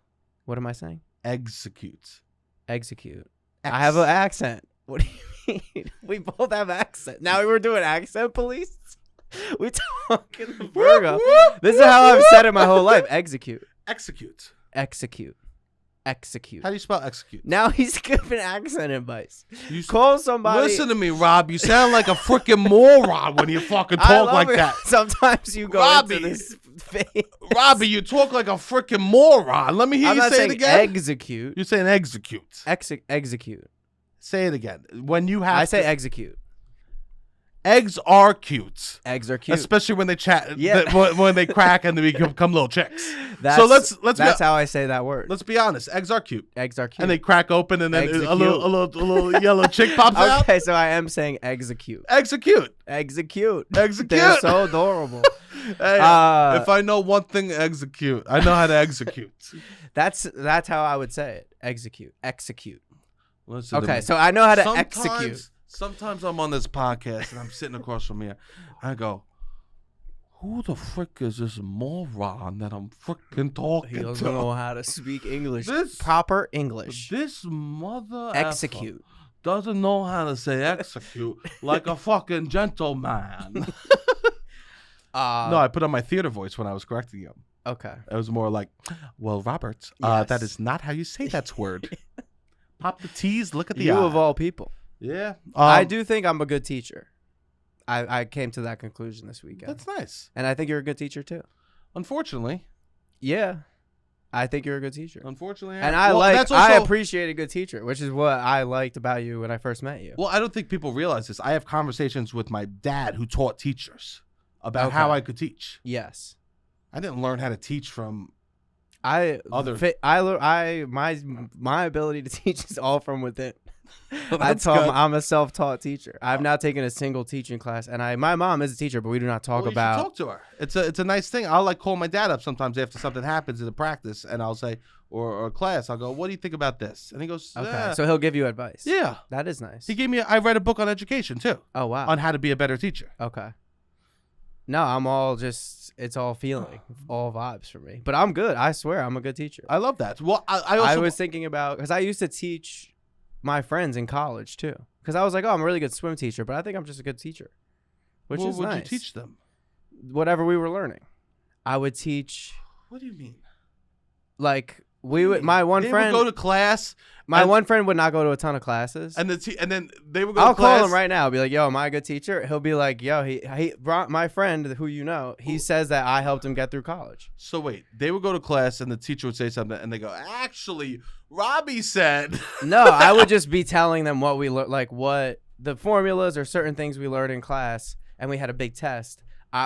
What am I saying? Execute. Execute. I have an accent. What do you mean? We both have accent. Now we were doing accent police. We talking Virgo. This is how I've said it my whole life. Execute. Execute. Execute. execute. How do you spell execute? Now he's giving accent advice. You Call somebody. Listen to me, Rob. You sound like a freaking moron when you fucking talk like that. Sometimes you go Robbie, into this phase. Robbie, you talk like a freaking moron. Let me hear I'm you not say saying it again. Execute. You're saying execute. Execute. Say it again. When you have I say execute. Eggs are cute. Eggs are cute. Especially when they chat. Yeah. When they crack and they become little chicks. That's how I say that word. Let's be honest. Eggs are cute. Eggs are cute. And they crack open and then Execute. a little yellow chick pops out. Okay, so I am saying execute. Execute. Execute. Execute. They're so adorable. Hey, if I know one thing, execute. I know how to execute. That's how I would say it. Execute. Listen Okay, so I know how to execute. execute. Sometimes I'm on this podcast and I'm sitting across from here. I go, who the frick is this moron that I'm freaking talking He to? doesn't know how to speak English. This- Proper English. This mother Execute. doesn't know how to say execute like a fucking gentleman. No, I put on my theater voice when I was correcting him. Okay. It was more like, well, Robert, Yes. that is not how you say that word. Pop the T's, look at the You I. of all people. Yeah. I do think I'm a good teacher. I came to that conclusion this weekend. That's nice. And I think you're a good teacher too. Unfortunately. Yeah. I think you're a good teacher. Unfortunately. And well, I appreciate a good teacher, which is what I liked about you when I first met you. Well, I don't think people realize this. I have conversations with my dad who taught teachers about how I could teach. Yes. I didn't learn how to teach from my ability to teach is all from within. I told him I'm a self-taught teacher. I've not taken a single teaching class, and my mom is a teacher, but we do not talk about. Talk to her. It's a nice thing. I'll like call my dad up sometimes after something happens in the practice, and I'll say or class. I'll go, "What do you think about this?" And he goes, "Okay." So he'll give you advice. Yeah, that is nice. He gave me. I read a book on education too. Oh wow. On how to be a better teacher. Okay. No, I'm all just. It's all feeling, all vibes for me. But I'm good. I swear, I'm a good teacher. I love that. Well, I was thinking about because I used to teach my friends in college too, because I was like, oh, I'm a really good swim teacher, but I think I'm just a good teacher, which is nice. What would you teach them? Whatever we were learning. I would teach. What do you mean? Like we would. My one friend would go to class. My one friend would not go to a ton of classes, and then they would go. I'll to class. call him right now. I'll be like, "Yo, am I a good teacher?" He'll be like, "Yo, he brought my friend who you know. He says that I helped him get through college." So wait, they would go to class, and the teacher would say something, and they go, "Actually, Robbie said." No, I would just be telling them what we learned, like what the formulas or certain things we learned in class, and we had a big test.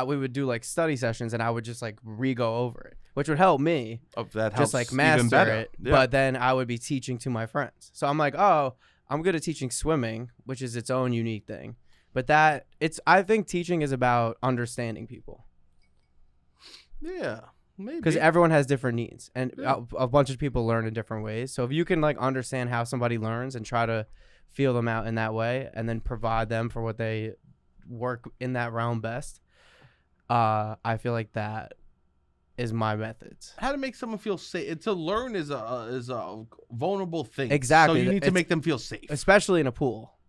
We would do like study sessions, and I would just like re-go over it, which would help me. That helps just like master it. Yeah. But then I would be teaching to my friends. So I'm like, oh, I'm good at teaching swimming, which is its own unique thing. But I think teaching is about understanding people. Yeah, maybe. Because everyone has different needs, and a bunch of people learn in different ways. So if you can like understand how somebody learns and try to feel them out in that way, and then provide them for what they work in that realm best. I feel like that is my methods. How to make someone feel safe. To learn is a vulnerable thing. Exactly. So you need to make them feel safe. Especially in a pool.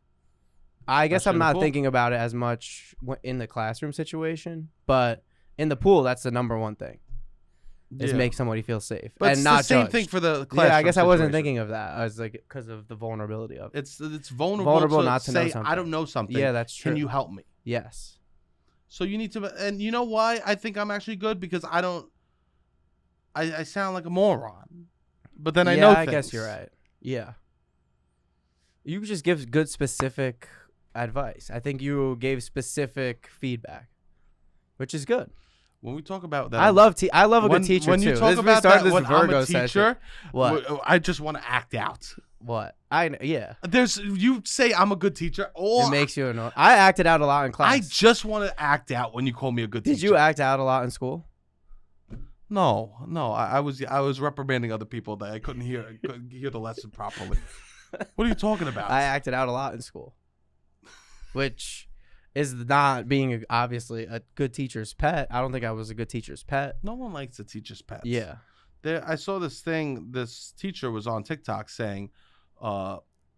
I guess I'm not pool? thinking about it as much in the classroom situation, but in the pool, that's the number one thing. Is make somebody feel safe. But and it's not the same judged. thing for the classroom. Yeah, I guess I wasn't situation. thinking of that. I was like, because of the vulnerability of it. It's vulnerable not to know say, something. I don't know something. Yeah, that's true. Can you help me? Yes. So you need to, and you know why I think I'm actually good? Because I sound like a moron, but then I know I things. guess you're right. Yeah. You just give good specific advice. I think you gave specific feedback, which is good. When we talk about that, I love a good teacher when too. you talk we about started that, this when Virgo I'm a teacher, session. What? I just want to act out. What? Yeah. You say I'm a good teacher. It makes you annoying. I acted out a lot in class. I just want to act out when you call me a good teacher. Did you act out a lot in school? No. I was reprimanding other people that I couldn't hear the lesson properly. What are you talking about? I acted out a lot in school, which is not being obviously a good teacher's pet. I don't think I was a good teacher's pet. No one likes a teacher's pet. Yeah. I saw this thing. This teacher was on TikTok saying,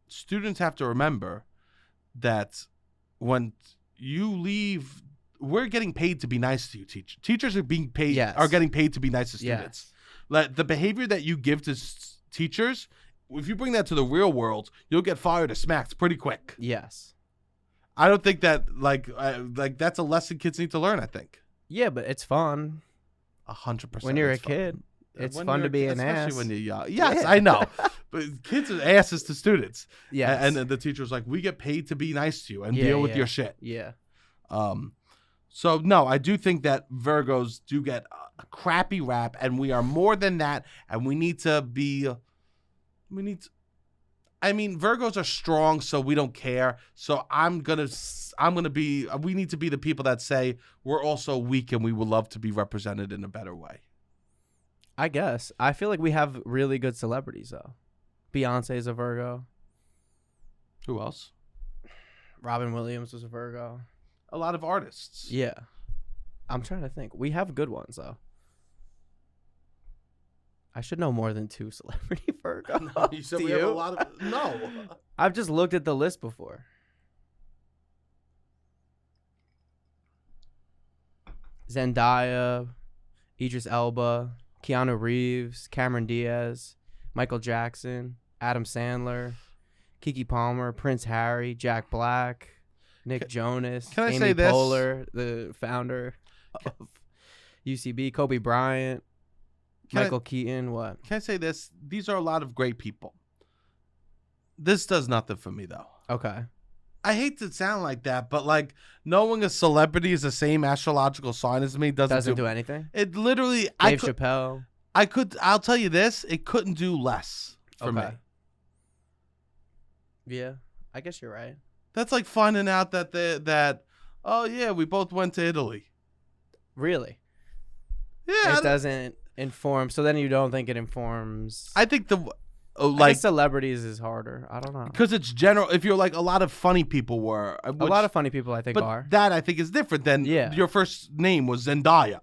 students have to remember that when you leave, we're getting paid to be nice to you. Teachers are being paid. Yes. Are getting paid to be nice to students. Yes. Like the behavior that you give to teachers, if you bring that to the real world, you'll get fired or smacked pretty quick. Yes. I don't think that like that's a lesson kids need to learn. I think. Yeah, but it's fun. 100%. When you're a kid, it's fun to be an ass. Especially when you're young. Yes, I know. But kids are asses to students. Yes. And the teacher's like, we get paid to be nice to you and deal with your shit. Yeah. So, no, I do think that Virgos do get a crappy rap, and we are more than that, and we need to be Virgos are strong, so we don't care. So we need to be the people that say we're also weak and we would love to be represented in a better way. I guess. I feel like we have really good celebrities, though. Beyonce's a Virgo. Who else? Robin Williams was a Virgo. A lot of artists. Yeah. I'm trying to think. We have good ones, though. I should know more than 2 celebrity Virgos. No, you said we have a lot of... No. I've just looked at the list before. Zendaya, Idris Elba, Keanu Reeves, Cameron Diaz, Michael Jackson, Adam Sandler, Keke Palmer, Prince Harry, Jack Black, Nick Jonas, can I Amy say this? Poehler, the founder of UCB, Kobe Bryant, Michael Keaton. What? Can I say this? These are a lot of great people. This does nothing for me, though. Okay. I hate to sound like that, but like knowing a celebrity is the same astrological sign as me doesn't do anything. It literally. Dave Chappelle. I'll tell you this. It couldn't do less for me. Yeah, I guess you're right. That's like finding out that oh yeah, we both went to Italy. Really? Yeah. It doesn't inform. So then you don't think it informs. I think I guess celebrities is harder. I don't know. Because it's general. If you're like a lot of funny people were. A lot of funny people I think are. That I think is different than your first name was Zendaya.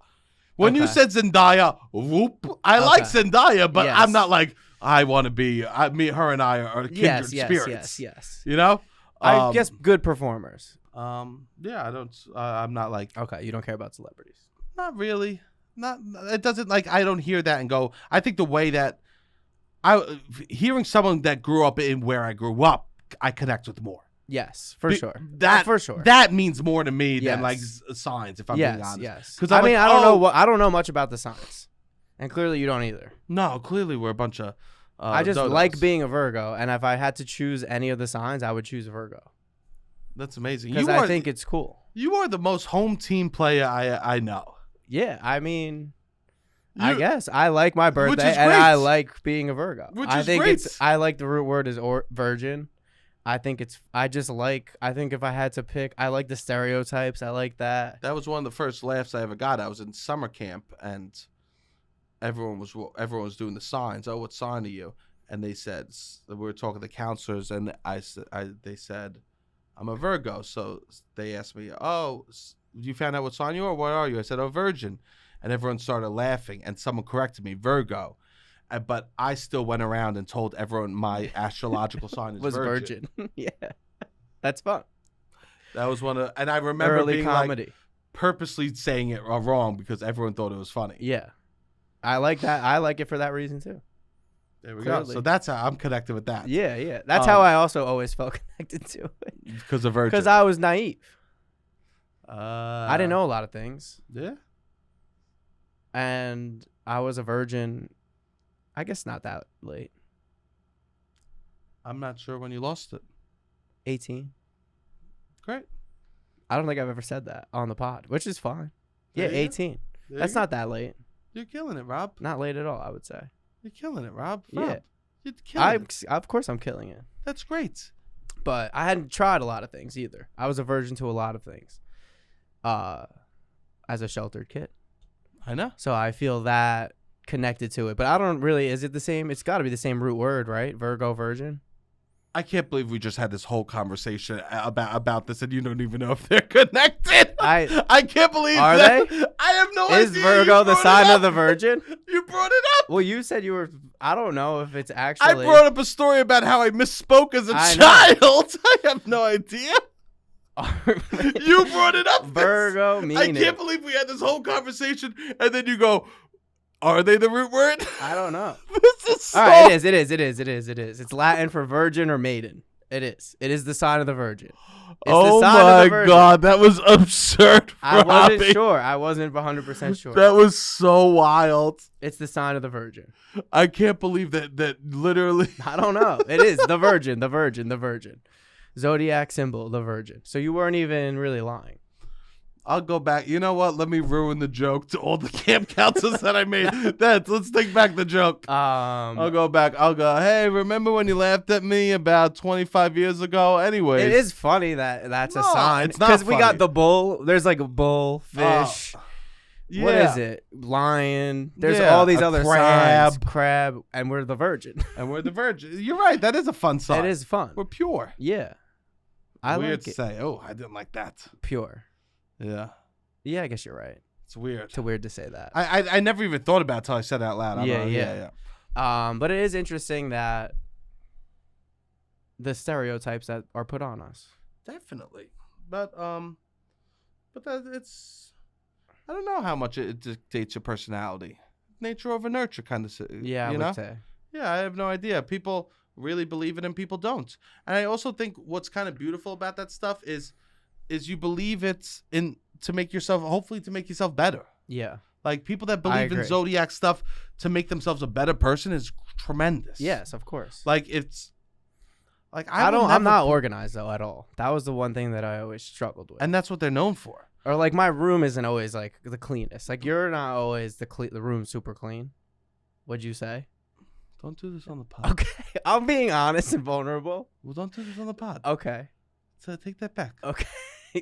When Okay. you said Zendaya, whoop, I like Zendaya, but Yes. I'm not like, I want to be, her and I are kindred spirits. Yes. You know? I guess good performers. Yeah, I don't, I'm not like. Okay, you don't care about celebrities. Not really. It doesn't like, I don't hear that and go, I think the way that, hearing someone that grew up in where I grew up, I connect with more. Yes, for sure. For sure. That means more to me than like signs, if I'm being honest. Yes. Because I don't know much about the signs, and clearly you don't either. No, clearly we're a bunch of. I just dodos. like being a Virgo, and if I had to choose any of the signs, I would choose Virgo. That's amazing. Because I think it's cool. You are the most home team player I know. Yeah, I mean. I guess I like my birthday, and I like being a Virgo. I like the root word is virgin. I think if I had to pick, I like the stereotypes. I like that. That was one of the first laughs I ever got. I was in summer camp, and everyone was doing the signs. Oh, what sign are you? And they said, we were talking to counselors, and they said, I'm a Virgo. So they asked me, oh, you found out what sign you are? What are you? I said, oh, virgin. And everyone started laughing, and someone corrected me, Virgo. But I still went around and told everyone my astrological sign is virgin. Yeah, that's fun. That was and I remember early being comedy. Like purposely saying it wrong because everyone thought it was funny. Yeah, I like that. I like it for that reason too. There we go. So that's how I'm connected with that. Yeah. That's how I also always felt connected to it. Because of virgin. Because I was naive. I didn't know a lot of things. Yeah. And I was a virgin, I guess not that late. I'm not sure when you lost it. 18. Great. I don't think I've ever said that on the pod, which is fine. Yeah, 18. That's not that late. You're killing it, Rob. Not late at all, I would say. You're killing it, Rob. Yeah. You're killing it. Of course I'm killing it. That's great. But I hadn't tried a lot of things either. I was a virgin to a lot of things as a sheltered kid. I know. So I feel that connected to it. But I don't really, is it the same? It's got to be the same root word, right? Virgo, virgin. I can't believe we just had this whole conversation about this and you don't even know if they're connected. I can't believe Are that. they? I have no idea. Is Virgo the sign of the virgin? You brought it up. Well, you said you were, I don't know if it's actually. I brought up a story about how I misspoke as a child. I have no idea. You brought it up. Virgo meaning. I can't believe we had this whole conversation and then you go, Are they the root word? I don't know. This is so... All right, it is. It's Latin for virgin or maiden. It is. It is the sign of the virgin. It's oh the sign my of the virgin. God, that was absurd. I wasn't Robbie. sure. I wasn't 100% sure. That was so wild. It's the sign of the virgin. I can't believe that literally. I don't know. It is the virgin, the virgin, the virgin. Zodiac symbol, the virgin. So you weren't even really lying. I'll go back. You know what? Let me ruin the joke to all the camp counselors that I made. Let's take back the joke. I'll go back. I'll go, hey, remember when you laughed at me about 25 years ago? Anyways. It is funny that's a sign. It's not because we got funny. the bull. There's like a bull, fish. Yeah. What is it? Lion. There's Yeah, all these a other crab. signs. Crab. And we're the virgin. And we're the virgin. You're right. That is a fun sign. It is fun. We're pure. Yeah. I Weird like to it. say. Oh, I didn't like that. Pure. Yeah. Yeah, I guess you're right. It's weird. It's weird to say that. I never even thought about it until I said it out loud. Yeah. But it is interesting that the stereotypes that are put on us. Definitely. But that it's, I don't know how much it dictates your personality. Nature over nurture kind of. Yeah, I would say. Yeah, I have no idea. People really believe it and people don't. And I also think what's kind of beautiful about that stuff is you believe it's to make yourself, hopefully to make yourself better. Yeah. Like people that believe in zodiac stuff to make themselves a better person is tremendous. Yes, of course. Like it's like I'm not organized though at all. That was the one thing that I always struggled with. And that's what they're known for. Or like my room isn't always like the cleanest. Like you're not always the room super clean. What'd you say? Don't do this on the pod. Okay. I'm being honest and vulnerable. Well, don't do this on the pod. Okay. So take that back. Okay.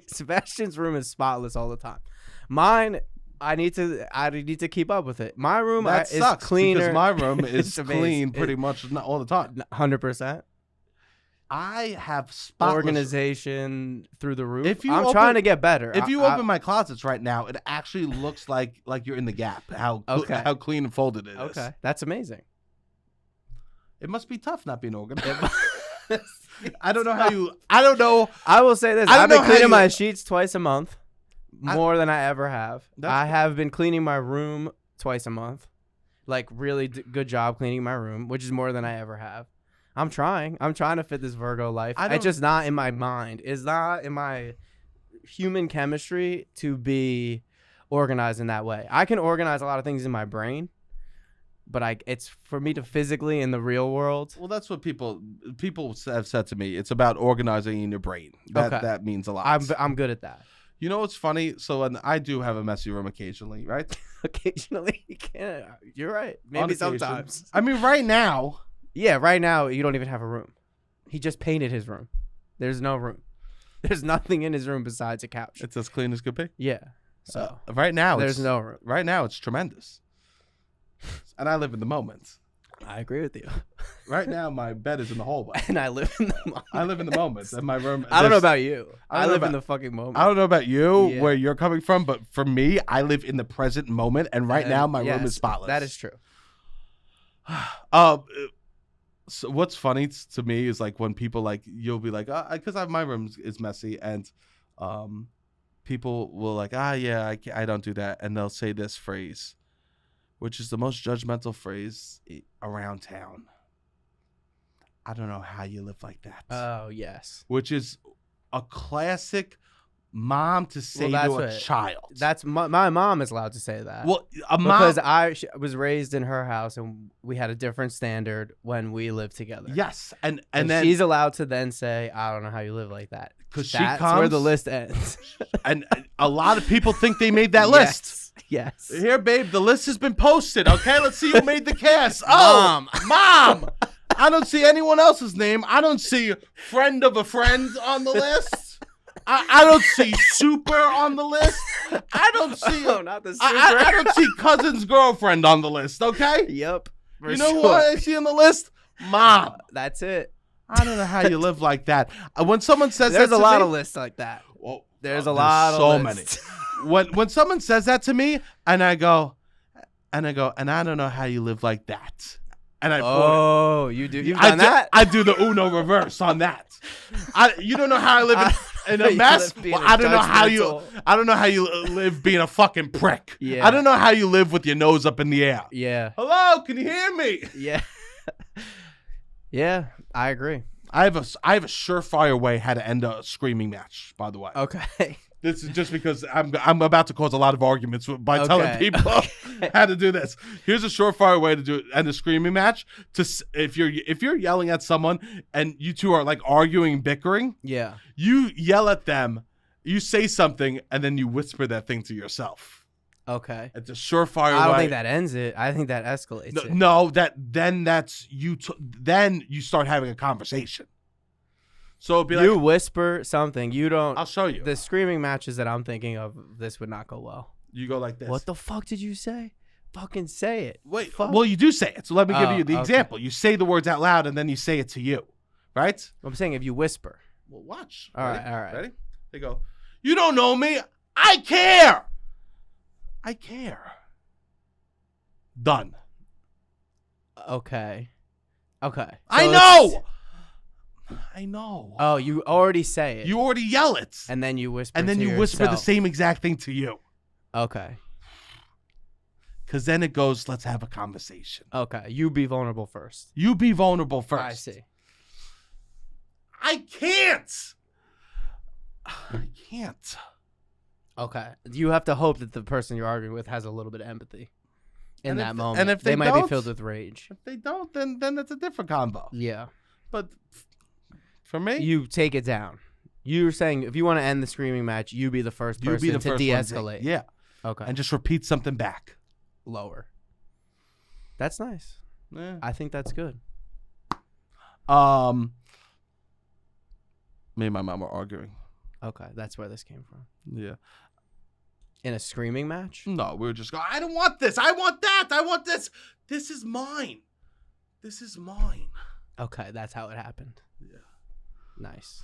Sebastian's room is spotless all the time. Mine, I need to keep up with it. My room that is sucks cleaner. Because my room is clean pretty much all the time. 100%. I have spotless organization through the roof. I'm trying to get better. If you open my closets right now, it actually looks like you're in the Gap. How clean and folded it is. Okay, that's amazing. It must be tough not being organized. I don't know how you. I don't know. I will say this: I've been cleaning my sheets twice a month, more than I ever have. I have been cleaning my room twice a month, like really good job cleaning my room, which is more than I ever have. I'm trying to fit this Virgo life. It's just not in my mind. It's not in my human chemistry to be organized in that way. I can organize a lot of things in my brain, but it's for me to physically in the real world. Well, that's what people have said to me. It's about organizing in your brain. That means a lot. I'm good at that. You know what's funny? So I do have a messy room occasionally, right? Occasionally, you can. You're right. Maybe sometimes. I mean, right now. Yeah, right now you don't even have a room. He just painted his room. There's no room. There's nothing in his room besides a couch. It's as clean as could be. Yeah. So right now, there's no room. Right now, it's tremendous. And I live in the moment. I agree with you. Right now, my bed is in the hallway. And I live in the moment. I live in the moment. And my room. I don't know about you. I live in the fucking moment. I don't know about you, where you're coming from, but for me, I live in the present moment. And right now, my room is spotless. That is true. So what's funny to me is like when people you'll be like, because my room is messy, and people will like, I don't do that, and they'll say this phrase, which is the most judgmental phrase around town. I don't know how you live like that. Oh yes, which is a classic mom to say to a child. That's my mom is allowed to say that. Well, a mom, because I was raised in her house and we had a different standard when we lived together. Yes, and then she's allowed to then say, "I don't know how you live like that," because that's where the list ends. And a lot of people think they made that list. Yes. Here, babe, the list has been posted. Okay, let's see who made the cast. Oh, mom. I don't see anyone else's name. I don't see friend of a friend on the list. I don't see super on the list. I don't see. Oh, not the super. I don't see cousin's girlfriend on the list. Okay. Yep. You know who I see on the list? Mom. That's it. I don't know how you live like that. When someone says there's that a to lot me, of lists like that. Well, there's a lot of so lists. many. When someone says that to me, and I go, and I don't know how you live like that. And I you do. You've done that. I do the Uno reverse on that. You don't know how I live. in a mess. Being Well, I don't know how you judgmental. live being a fucking prick. Yeah. I don't know how you live with your nose up in the air. Yeah. Hello, can you hear me? Yeah. Yeah, I agree. I have a surefire way how to end a screaming match. By the way, Okay. this is just because I'm about to cause a lot of arguments by telling people how to do this. Here's a surefire way to end a screaming match. If you're yelling at someone and you two are like arguing, bickering, Yeah. you yell at them, you say something, and then you whisper that thing to yourself. Okay. It's a surefire way. I don't think that ends it. I think that escalates it. No, then that's you. Then you start having a conversation. So it'd be You like, whisper something. You don't. I'll show you. The screaming matches that I'm thinking of, this would not go well. You go like this. What the fuck did you say? Fucking say it. Wait, fuck. well, you do say it. So let me give you the okay. example. You say the words out loud, and then you say it to you, right? I'm saying if you whisper. Well, watch. All Ready? right, all right. Ready? They go, you don't know me. I care. I care. Done. Okay. Okay. I So know. I know. Oh, you already say it. You already yell it. And then you whisper. And then to you whisper the yourself. same exact thing to you. Okay. Because then it goes, let's have a conversation. Okay. You be vulnerable first. You be vulnerable first. I see. I can't. I can't. Okay. You have to hope that the person you're arguing with has a little bit of empathy in And that if- moment. and if they might be don't- filled with rage. If they don't, then that's a different combo. Yeah. But for me, You take it down. You're saying if you want to end the screaming match, you be the first you person be the to first de-escalate. one. Yeah. Okay. And just repeat something back. Lower. That's nice. Yeah. I think that's good. Me and my mom were arguing. Okay. That's where this came from. Yeah. In a screaming match? No, we were just going, I don't want this. I want that. I want this. This is mine. This is mine. Okay. That's how it happened. Yeah. Nice.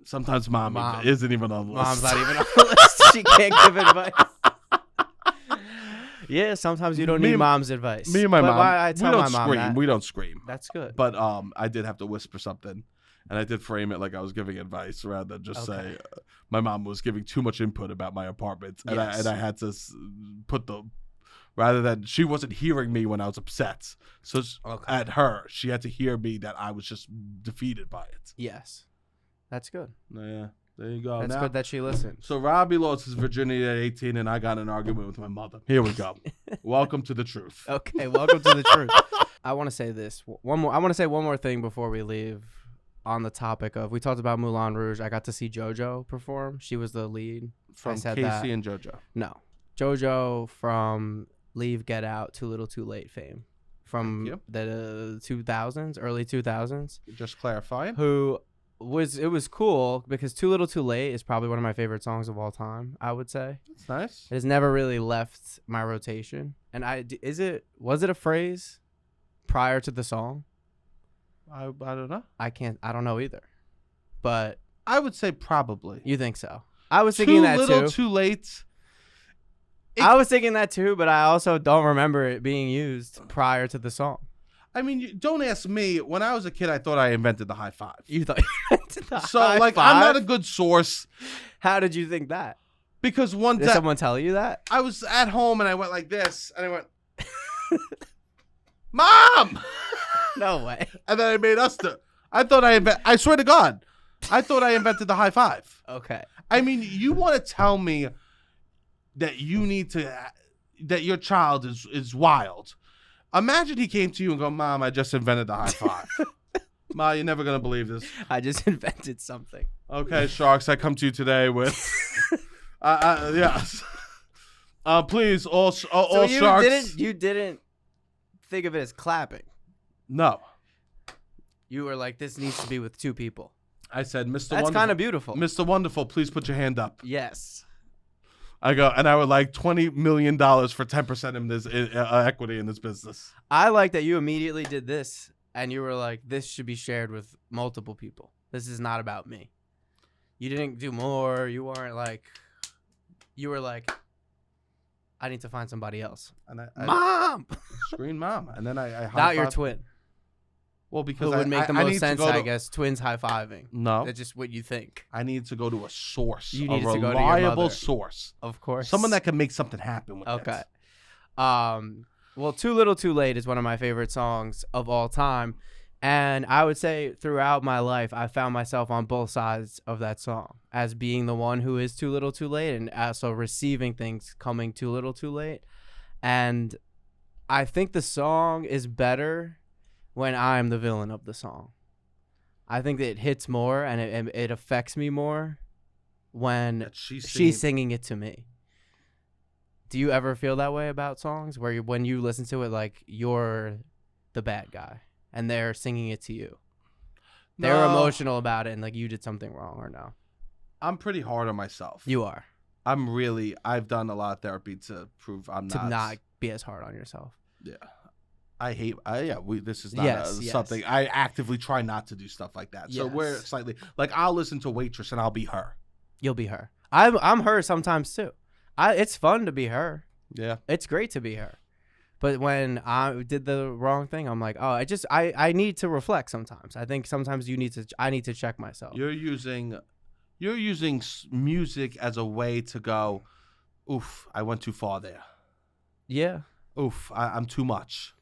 Sometimes mom isn't even on the list. Mom's not even on the list. She can't give advice. Yeah, sometimes you don't need mom's advice. Me and my But mom, I we tell don't my mom scream. that. We don't scream. That's good. But I did have to whisper something, and I did frame it like I was giving advice rather than just say my mom was giving too much input about my apartment, and I had to put the rather than she wasn't hearing me when I was upset. So at her, she had to hear me that I was just defeated by it. Yes, that's good. Yeah, there you go. That's now, good that she listened. So Robbie lost his virginity at 18, and I got in an argument with my mother. Here we go. Welcome to the truth. Okay, welcome to the truth. I want to say this one more. I want to say one more thing before we leave. On the topic of, we talked about Moulin Rouge. I got to see JoJo perform. She was the lead From Casey and JoJo. No, JoJo from Leave, Get Out, Too Little, Too Late fame from the 2000s, early 2000s. Just clarifying. It was cool because Too Little, Too Late is probably one of my favorite songs of all time. I would say That's nice. it has never really left my rotation. And was it a phrase prior to the song? I don't know. I don't know either. But I would say probably. you think so? I was thinking that too little, too. too late. I was thinking that too, but I also don't remember it being used prior to the song. I mean, don't ask me. When I was a kid, I thought I invented the high five. You thought you invented the So, high like, five? I'm not a good source How did you think that? because one Did time someone tell you that? I was at home and I went like this, and I went, "Mom!" No way. And then I made us do. I swear to God, I thought I invented the high five. Okay. I mean, you want to tell me that that your child is wild. Imagine he came to you and go, "Mom, I just invented the high five." Ma, you're never gonna believe this. I just invented something. Okay, sharks, I come to you today with, yes. Please, all sharks. You didn't think of it as clapping. No, You were like, this needs to be with two people. I said, Mr. That's Wonderful. kind of beautiful. Mr. Wonderful, please put your hand up. Yes. I go, and I would like $20 million for 10% in this equity in this business. I like that you immediately did this, and you were like, this should be shared with multiple people. This is not about me. You didn't do more. You were like, I need to find somebody else. And I Mom! scream mom, and then I Not your twin. Well, because Who would make the I most need sense, to go I to, guess, twins high-fiving. No. That's just what you think. I need to go to a source. You a need to go to your reliable mother. source. Of course. Someone that can make something happen with Okay. it. Well, Too Little Too Late is one of my favorite songs of all time. And I would say throughout my life, I found myself on both sides of that song as being the one who is too little too late and also receiving things coming too little too late. And I think the song is better when I'm the villain of the song. I think that it hits more and it affects me more when she's singing it to me. Do you ever feel that way about songs where when you listen to it, like you're the bad guy and they're singing it to you? They're emotional about it and like you did something wrong or no? I'm pretty hard on myself. You are. I've done a lot of therapy to prove I'm not. To not be as hard on yourself. Yeah. This is not something I actively try not to do stuff like that. So we're slightly like I'll listen to Waitress and I'll be her. You'll be her. I'm her sometimes too. It's fun to be her. Yeah. It's great to be her. But when I did the wrong thing, I'm like, oh, I need to reflect sometimes. I think sometimes I need to check myself. You're using music as a way to go, oof, I went too far there. Yeah. Oof, I'm too much.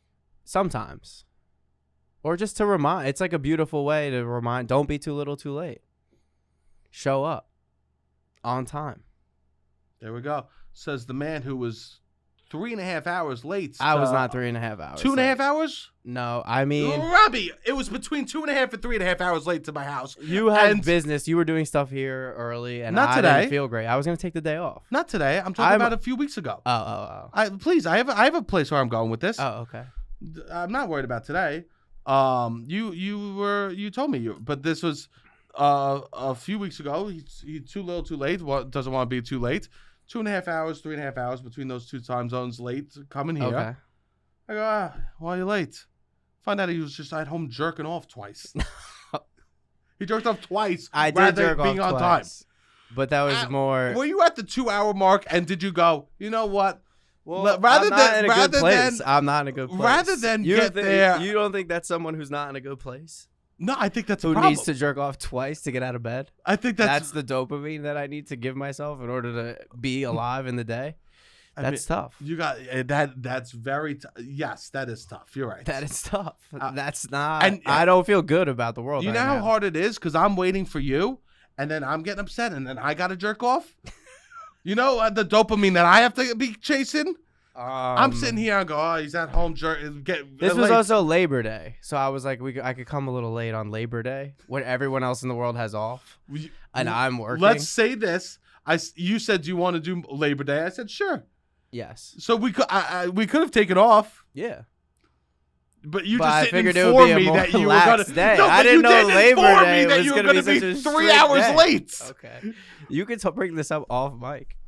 Sometimes. Or just to remind. It's like a beautiful way to remind. Don't be too little too late. Show up. On time. There we go. Says the man who was 3.5 hours late. I was not 3.5 hours. 2.5 hours? No, I mean... Robbie, it was between 2.5 and 3.5 hours late to my house. You had business. You were doing stuff here early, and not today. I didn't feel great. I was going to take the day off. Not today. I'm talking about a few weeks ago. Oh. Please, I have a place where I'm going with this. Oh, okay. I'm not worried about today. You told me but this was a few weeks ago. He's too little, too late. Doesn't want to be too late. 2.5 hours, 3.5 hours between those two time zones late coming here. Okay. I go, why are you late? Find out he was just at home jerking off twice. He jerked off twice. I did jerk being off on twice, time. But that was more. Were you at the 2-hour mark and did you go, you know what? Well, I'm not in a good place. I'm not in a good place. Rather than there. You don't think that's someone who's not in a good place? No, I think that's a problem. problem. Who needs to jerk off twice to get out of bed? I think that's the dopamine that I need to give myself in order to be alive in the day. That's tough. You got that. That's very yes, that is tough. You're right. That is tough. That's not. And I don't feel good about the world. You know how hard it is because I'm waiting for you, and then I'm getting upset, and then I got to jerk off. You know the dopamine that I have to be chasing. I'm sitting here and go, oh, he's at home. This was also Labor Day, so I was like, I could come a little late on Labor Day when everyone else in the world has off, and I'm working. Let's say this: you said, do you want to do Labor Day? I said, sure. Yes. So we could have taken off. Yeah. But you just didn't inform me that you were gonna. Day. No, I didn't know Labor Day that was you were going to be such a 3 hours day. late. Okay. You can bring this up off mic.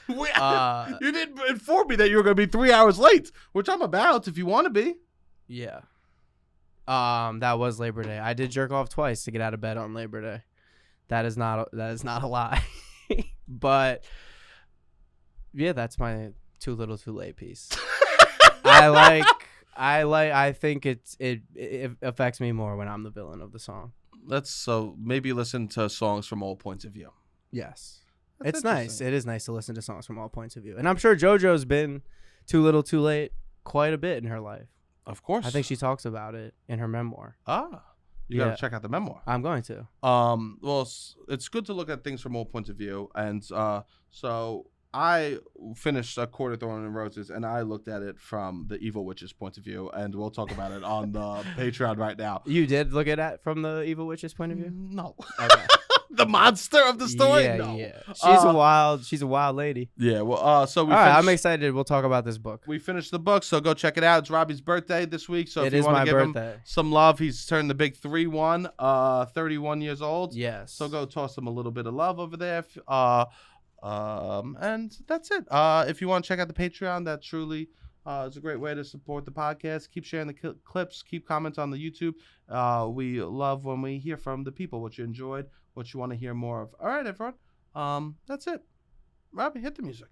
You didn't inform me that you were going to be 3 hours late, which I'm about if you want to be. Yeah. That was Labor Day. I did jerk off twice to get out of bed on Labor Day. That is not a lie. But yeah, that's my too little too late piece. I think it affects me more when I'm the villain of the song. So maybe listen to songs from all points of view. Yes. It's nice. It is nice to listen to songs from all points of view. And I'm sure JoJo's been too little too late quite a bit in her life. Of course. I think she talks about it in her memoir. You got to check out the memoir. I'm going to. Well, it's good to look at things from all points of view. And so I finished A Court of Thorns and Roses, and I looked at it from the Evil Witch's point of view, and we'll talk about it on the Patreon right now. You did look at it from the Evil Witch's point of view? No. Okay. The monster of the story? Yeah, no. Yeah. She's a wild lady. Yeah, well, so we All right, I'm excited. We'll talk about this book. We finished the book, so go check it out. It's Robbie's birthday this week, so if you want to give him some love, he's turned the big 3-1, 31 years old. Yes. So go toss him a little bit of love over there. And that's it. If you want to check out the Patreon, that truly is a great way to support the podcast. Keep sharing the clips. Keep comments on the YouTube. We love when we hear from the people, what you enjoyed, what you want to hear more of. All right, everyone. That's it. Robbie, hit the music.